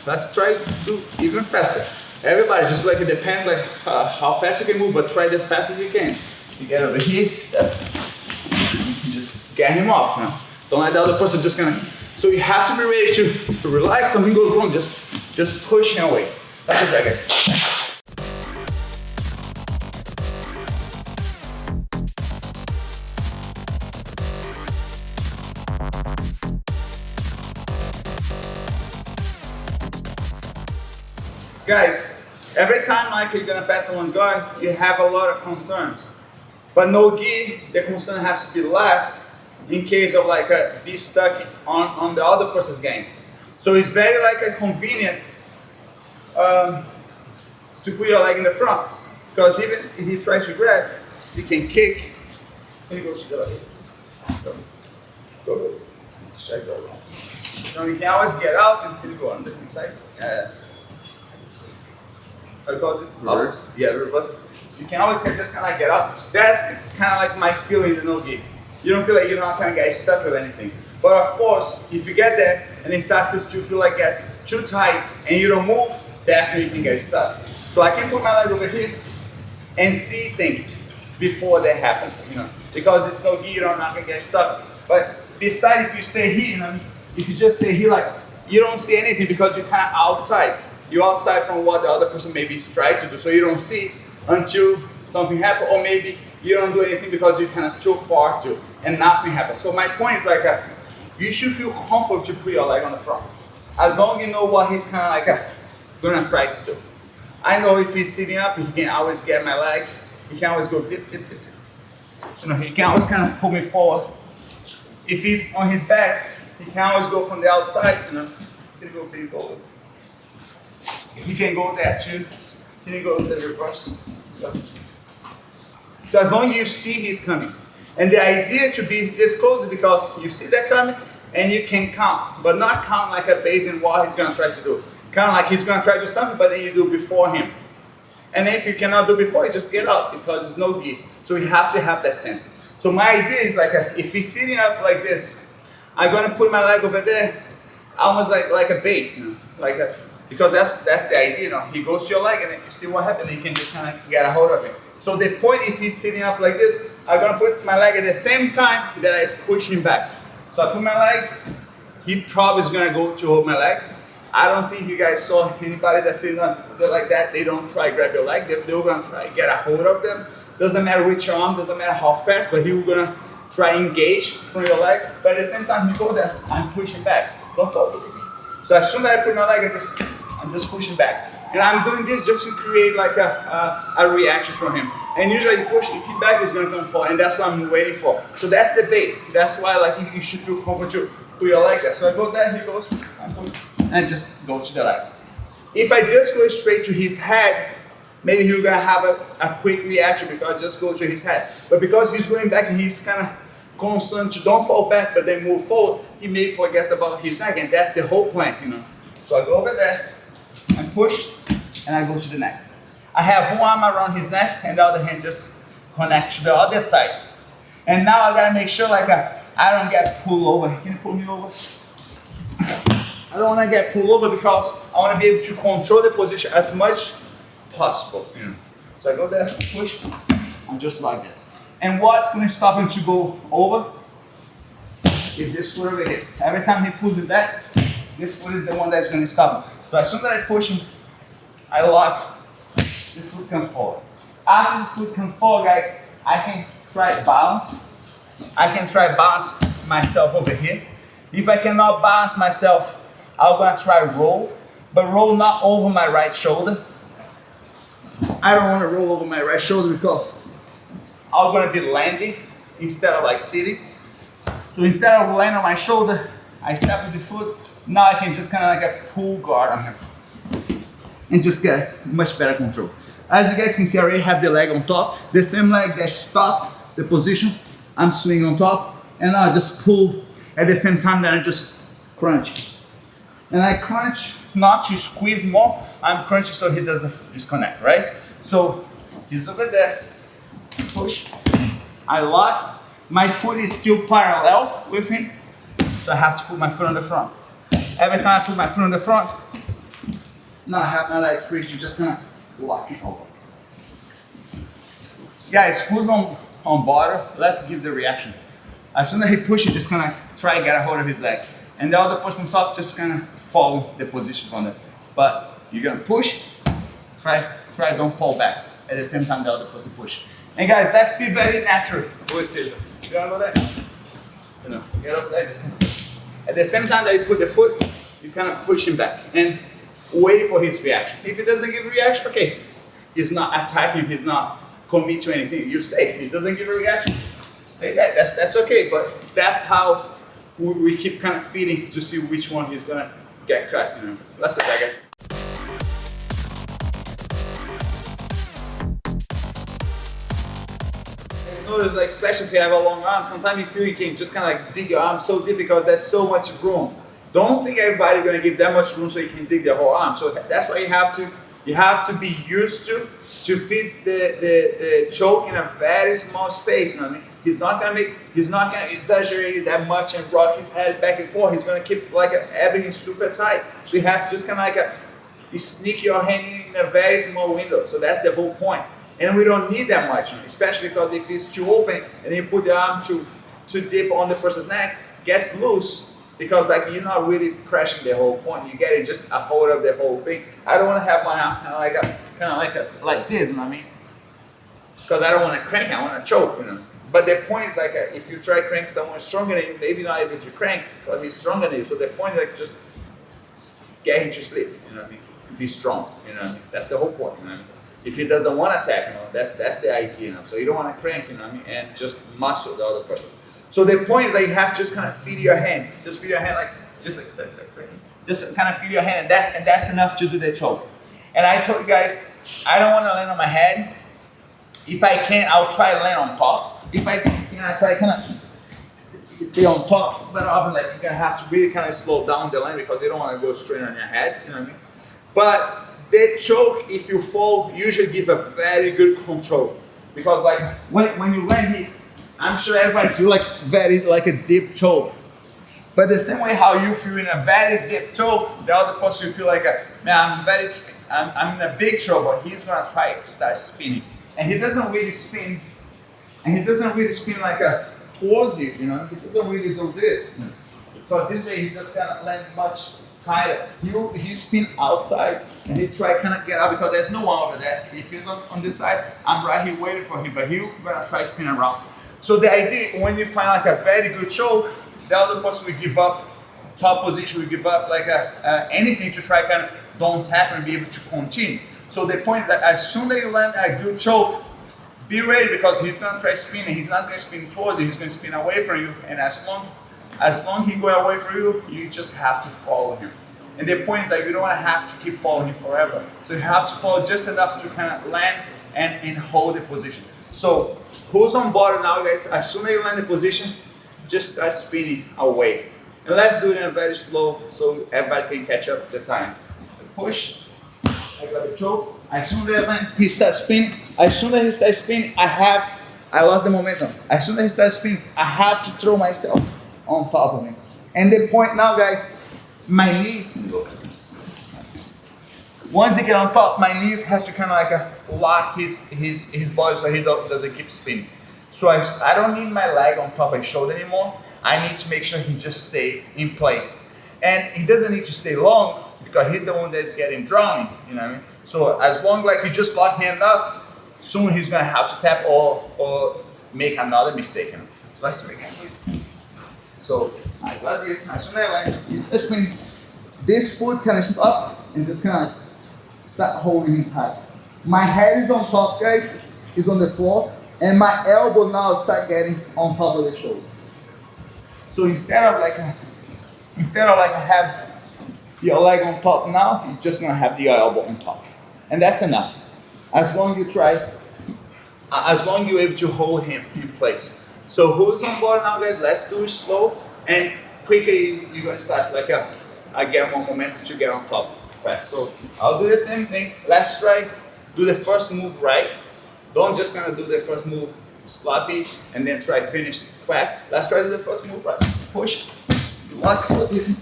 Let's try to do even faster. Everybody, just like it depends like how fast you can move, but try the fastest you can. You get over here, step. You just get him off, you know? Don't let the other person just kind of. So you have to be ready to relax. Something goes wrong, just push him away. That's it, guys. Guys, every time like you're gonna pass someone's guard, you have a lot of concerns. But no gi, the concern has to be less in case of like be stuck on the other person's game. So it's very like convenient to put your leg in the front, because even if he tries to grab, you can kick. And he goes to the leg. Go. Check that one. So you can always get out and go on the inside. I call this reverse. Yeah, reverse. You can always just kind of get up. That's kind of like my feeling in the no gi. You don't feel like you're not gonna get stuck with anything. But of course, if you get there and it starts to feel like get too tight and you don't move, definitely you can get stuck. So I can put my leg over here and see things before they happen, you know. Because it's no gi, you're not gonna get stuck But besides, if you stay here, you know, if you just stay here, like you don't see anything because you're kind of outside. You're outside from what the other person maybe is trying to do, so you don't see until something happens, or maybe you don't do anything because you're kind of too far to, and nothing happens. So my point is like, you should feel comfortable to put your leg on the front, as long as you know what he's kind of like gonna try to do. I know if he's sitting up, he can always get my leg. He can always go dip, dip, dip, dip. You know, he can always kind of pull me forward. If he's on his back, he can always go from the outside, you know. Here you go. He can go there too. Here you go, the reverse. So as long as you see he's coming. And the idea to be this close is because you see that coming and you can count, but not count like a base in what he's gonna try to do. Count like he's gonna try to do something, but then you do before him. And if you cannot do before, you just get up because there's no gi. So you have to have that sense. So my idea is like, if he's sitting up like this, I'm gonna put my leg over there, almost like a bait, you know, because that's the idea, you know. He goes to your leg and then you see what happens, and you can just kind of get a hold of it. So the point, if he's sitting up like this, I'm gonna put my leg at the same time that I push him back. So I put my leg, he probably is gonna go to hold my leg. I don't think you guys saw anybody that's sitting up like that, they don't try grab your leg, they're gonna try get a hold of them. Doesn't matter which arm, doesn't matter how fast, but he's gonna try engage from your leg, but at the same time you go there, I'm pushing back. Don't fall for this. So as soon as I put my leg at this, I'm just pushing back. And I'm doing this just to create like a reaction from him. And usually you push it back, he's gonna come forward, and that's what I'm waiting for. So that's the bait. That's why like you should feel comfortable to put your leg there. So I go there, he goes, and just go to the leg. If I just go straight to his head, maybe he's gonna have a quick reaction because I just go to his head. But because he's going back and he's kind of concerned to don't fall back but then move forward, he may forget about his neck, and that's the whole plan, you know. So I go over there and push, and I go to the neck. I have one arm around his neck and the other hand just connect to the other side. And now I gotta make sure like I don't get pulled over. Can you pull me over? I don't wanna get pulled over because I wanna be able to control the position as much possible. You know? So I go there, push, I'm just like this. And what's gonna stop him to go over is this foot over here. Every time he pulls me back, this foot is the one that's gonna stop him. So as soon as I push him, I lock, this foot comes forward. After this foot comes forward, guys, I can try balance. I can try balance myself over here. If I cannot balance myself, I'm gonna try roll, but roll not over my right shoulder. I don't wanna roll over my right shoulder because I'm gonna be landing instead of like sitting. So instead of landing on my shoulder, I step with the foot. Now I can just kind of like a pull guard on him and just get much better control. As you guys can see, I already have the leg on top. The same leg that stopped the position, I'm swinging on top, and now I just pull at the same time that I just crunch. And I crunch not to squeeze more, I'm crunching so he doesn't disconnect, right? So he's over there, push, I lock, my foot is still parallel with him, so I have to put my foot on the front. Every time I put my foot on the front, now I have my leg free to just kind of lock it over. Guys, who's on bottom, let's give the reaction. As soon as he pushes, just kind of try and get a hold of his leg. And the other person top, just kind of follow the position from there. But you're gonna push, try don't fall back. At the same time the other person push. And guys, let's be very natural with it. You gotta know that? You know, get up there, just kind of. At the same time that you put the foot, you kind of push him back and wait for his reaction. If he doesn't give a reaction, okay, he's not attacking, he's not committing to anything. You're safe. He doesn't give a reaction, stay there. That's okay, but that's how we keep kind of feeding to see which one he's gonna get cracked. You know. Let's go there, guys. Notice, like, especially if you have a long arm, sometimes you feel you can just kind of like dig your arm so deep because there's so much room. Don't think everybody's gonna give that much room so you can dig their whole arm. So that's why you have to be used to fit the choke in a very small space. You know what I mean? He's not gonna exaggerate it that much and rock his head back and forth. He's gonna keep like everything super tight. So you have to just kind of like sneak your hand in a very small window. So that's the whole point. And we don't need that much, especially because if it's too open and you put the arm to too deep on the person's neck gets loose because like you're not really pressing the whole point. You get it just a hold of the whole thing. I don't want to have my arm kind of like this, you know what I mean? Because I don't want to crank, I want to choke, you know. But the point is like if you try to crank someone stronger than you, maybe not able to crank because he's stronger than you. So the point is like just get him to sleep, you know what I mean? If he's strong, you know what I mean? That's the whole point, you know what I mean? If he doesn't want to attack, you know, that's the idea, you know. So you don't want to crank, you know what I mean? And just muscle the other person. So the point is that you have to just kind of feed your hand. Just feed your hand like, just like, just kind of feed your hand and that's enough to do the choke. And I told you guys, I don't want to land on my head. If I can, I'll try to land on top. If I can, I try to kind of stay on top. But obviously, like, you're gonna have to really kind of slow down the land because you don't want to go straight on your head. You know what I mean? But the choke, if you fall, usually give a very good control because like when you land here, I'm sure everybody feel like very like a deep choke. But the same way how you feel in a very deep choke, the other person will feel like man, I'm in a big trouble. He's gonna try to start spinning. And he doesn't really spin, like towards you, you know. He doesn't really do this, because this way he just kind of land much tighter. He spin outside and he try kind of get out because there's no one over there. If he's on this side, I'm right here waiting for him, but he's gonna try spin around. So the idea, when you find like a very good choke, the other person will give up top position, will give up like anything to try kind of don't tap and be able to continue. So the point is that as soon as you land a good choke, be ready because he's gonna try spinning. He's not gonna spin towards you, he's gonna spin away from you. And as long he go away from you, you just have to follow him. And the point is that you don't wanna have to keep following him forever. So you have to follow just enough to kind of land and hold the position. So who's on board now, guys? As soon as you land the position, just start spinning away. And let's do it in a very slow so everybody can catch up the time. Push. I got the choke. As soon as he starts spinning, I lost the momentum. As soon as he starts spinning, I have to throw myself on top of him. And the point now, guys, my knees can go. Once he get on top, my knees has to kind of like lock his body so he doesn't keep spinning. So I don't need my leg on top of his shoulder anymore. I need to make sure he just stay in place. And he doesn't need to stay long, because he's the one that's getting drowning, you know what I mean? So as long like you just lock him enough, soon he's gonna have to tap or make another mistake. You know? So let's do it again, please. So I got this, as soon as I land, he's spinning. This foot kind of up and just kind of start holding him tight. My head is on top, guys, is on the floor, and my elbow now start getting on top of the shoulder. So instead of like have your leg on top now, you're just gonna have the elbow on top. And that's enough. As long as you're able to hold him in place. So who's on board now, guys? Let's do it slow and quickly. You're gonna start like I get more momentum to get on top fast. So I'll do the same thing. Let's try do the first move right. Don't just kind of do the first move sloppy and then try finish quick. Let's try to do the first move right. Push. Lock foot here.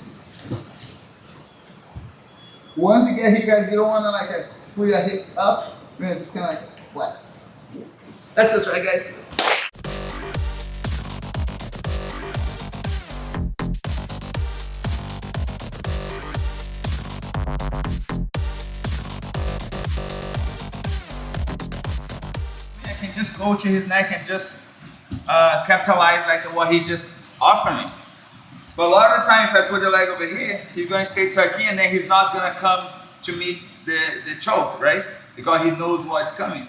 Once you get here, guys, you don't want to like put your hip up. You're just kind of like flat. Let's go try, guys. I can just go to his neck and just capitalize like what he just offered me. But a lot of the time, if I put the leg over here, he's going to stay tucked in and then he's not going to come to meet the choke, right? Because he knows what's coming.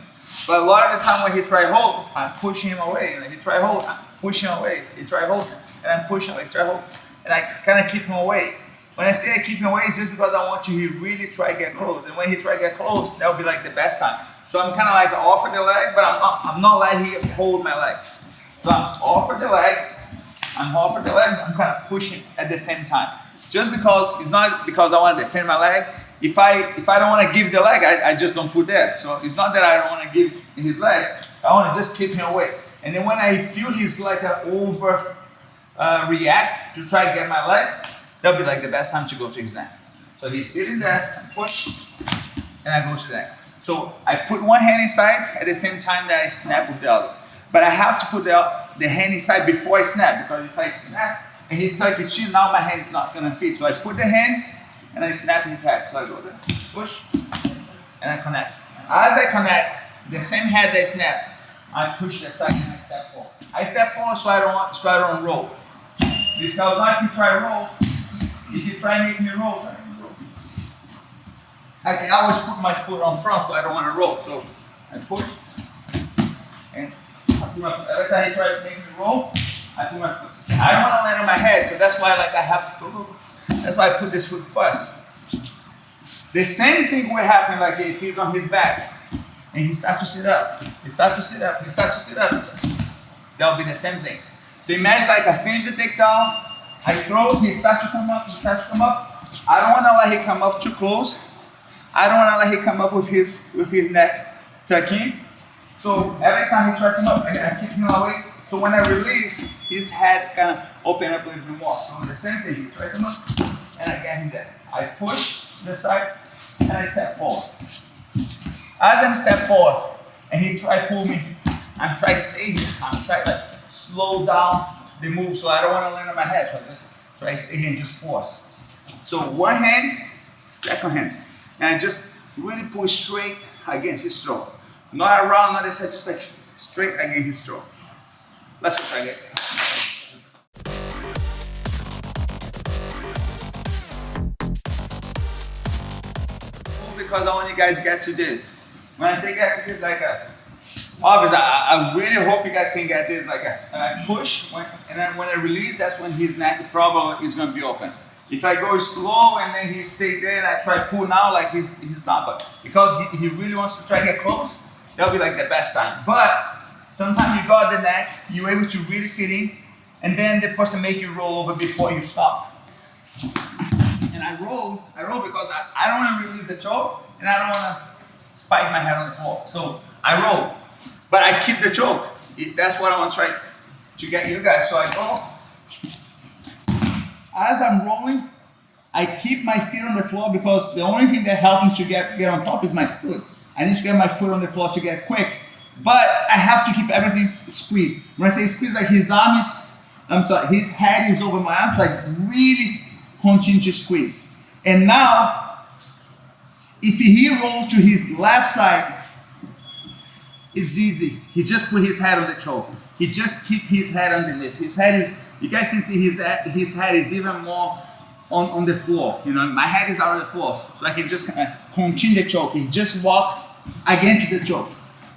But a lot of the time when he try hold, I'm pushing him away. And he try hold, I'm pushing him away. He try hold, and I'm pushing him, try hold. And I kind of keep him away. When I say I keep him away, it's just because I want you to really try to get close. And when he try to get close, that'll be like the best time. So I'm kind of like offer the leg, but I'm not letting him hold my leg. So I'm offer the leg. I'm kind of pushing at the same time. Just because, it's not because I want to defend my leg. If I don't want to give the leg, I just don't put there. So it's not that I don't want to give his leg. I want to just keep him away. And then when I feel he's like over react to try to get my leg, that'll be like the best time to go to his neck. So he's sitting there, push, and I go to the neck. So I put one hand inside at the same time that I snap with the other. But But I have to put the hand inside before I snap, because if I snap and he tuck his chin, now my hand is not gonna fit. So I put the hand and I snap his head. So I go there, push, and I connect. As I connect, the same head that I snap, I push the side and I step forward. I step forward so I don't roll. Because now if you try roll, if you try make me roll, I can always put my foot on front so I don't want to roll. So I push, and I put my foot. Every time he tries to make me roll, I put my foot. I don't want to land on my head, so that's why I have to go. That's why I put this foot first. The same thing will happen like if he's on his back and he starts to sit up. He starts to sit up. He starts to sit up. That will be the same thing. So imagine like I finish the takedown, I throw, he starts to come up, he starts to come up. I don't want to let him come up too close. I don't want to let him come up with his neck tucking. So every time he tries to come up, I keep him away. So when I release, his head kind of open up a little bit more. So the same thing, he tries to come up, and I get him there. I push the side, and I step forward. As I'm step forward, and he try to pull me, I'm trying to stay here. I'm trying to slow down the move, so I don't want to land on my head. So I just try to stay here and just force. So one hand, second hand, and I just really push straight against his throat. Not around, not this side, just like straight against his throat. Let's go try this. Because I want you guys to get to this. When I say get to this, like obviously, I really hope you guys can get this. Like I push, and then when I release, that's when his neck problem is going to be open. If I go slow and then he stay there and I try to pull now, like he's not, but because he really wants to try to get close, that'll be like the best time. But sometimes you got the neck, you're able to really fit in, and then the person make you roll over before you stop. And I roll because I don't want to release the choke, and I don't want to spike my head on the floor. So I roll, but I keep the choke. That's what I want to try to get you guys. So I go. As I'm rolling, I keep my feet on the floor because the only thing that helps me to get on top is my foot. I need to get my foot on the floor to get quick, but I have to keep everything squeezed. When I say squeeze, like his head is over my arm, so I really continue to squeeze. And now, if he rolls to his left side, it's easy. He just put his head on the choke. He just keep his head underneath. His head is, you guys can see his head is even more on the floor. You know, my head is out on the floor, so I can just continue the choke. He just walk against the choke.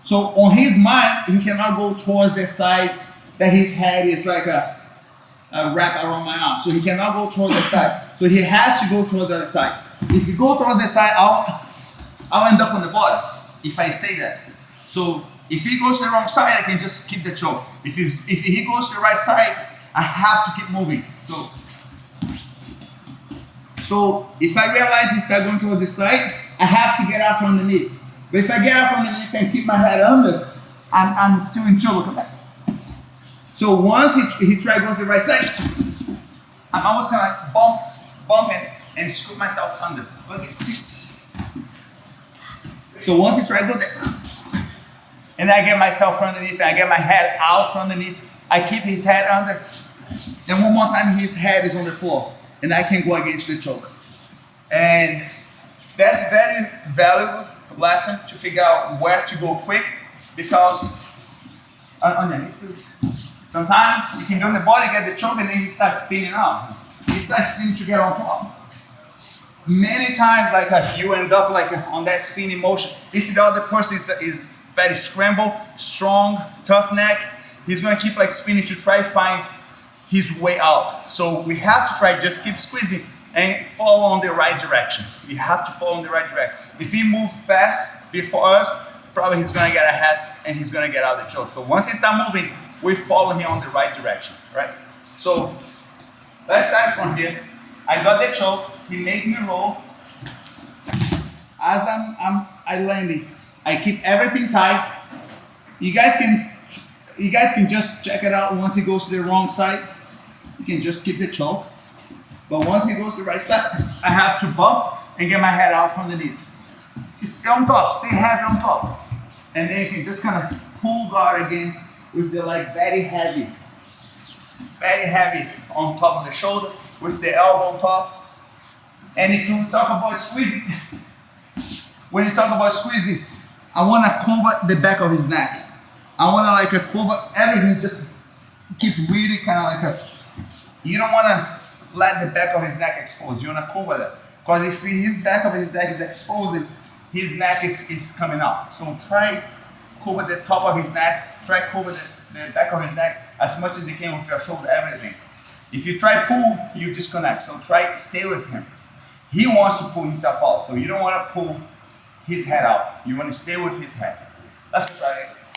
So on his mind, he cannot go towards the side that his head is like a wrap around my arm. So he cannot go towards the side. So he has to go towards the other side. If you go towards the side, I'll end up on the bottom if I stay there. So if he goes to the wrong side, I can just keep the choke. If he goes to the right side, I have to keep moving. So if I realize he starts going towards the side, I have to get out from underneath. But if I get out from underneath and keep my head under, I'm still in trouble. Come back. So once he tries to go to the right side, I'm almost kind of bump and scoop myself under. Okay. So once he tries to go there, and I get myself from underneath, and I get my head out from underneath, I keep his head under, and one more time his head is on the floor, and I can go against the choke. And that's very valuable lesson to figure out where to go quick, because sometimes you can go in the body, get the choke, and then he starts spinning out. He starts spinning to get on top. Many times, like you end up like on that spinning motion. If the other person is very scrambled, strong, tough neck, he's gonna keep like spinning to try to find his way out. So we have to try just keep squeezing and follow on the right direction. We have to follow in the right direction. If he moves fast before us, probably he's gonna get ahead and he's gonna get out of the choke. So once he starts moving, we follow him on the right direction, right? So let's start from here. I got the choke, he made me roll. As I landing, I keep everything tight. You guys can just check it out. Once he goes to the wrong side, you can just keep the choke. But once he goes to the right side, I have to bump and get my head out from underneath. You stay on top, stay heavy on top. And then you can just kind of pull guard again with the leg very heavy on top of the shoulder, with the elbow on top. And if you talk about squeezing, when you talk about squeezing, I want to cover the back of his neck. I want to like cover everything, just keep really kind of like you don't want to let the back of his neck expose. You want to cover that. Because if his back of his neck is exposing, his neck is coming out. So try cover the top of his neck, try cover the back of his neck as much as you can with your shoulder, everything. If you try pull, you disconnect. So try stay with him. He wants to pull himself out, so you don't want to pull his head out. You want to stay with his head. Let's go try this.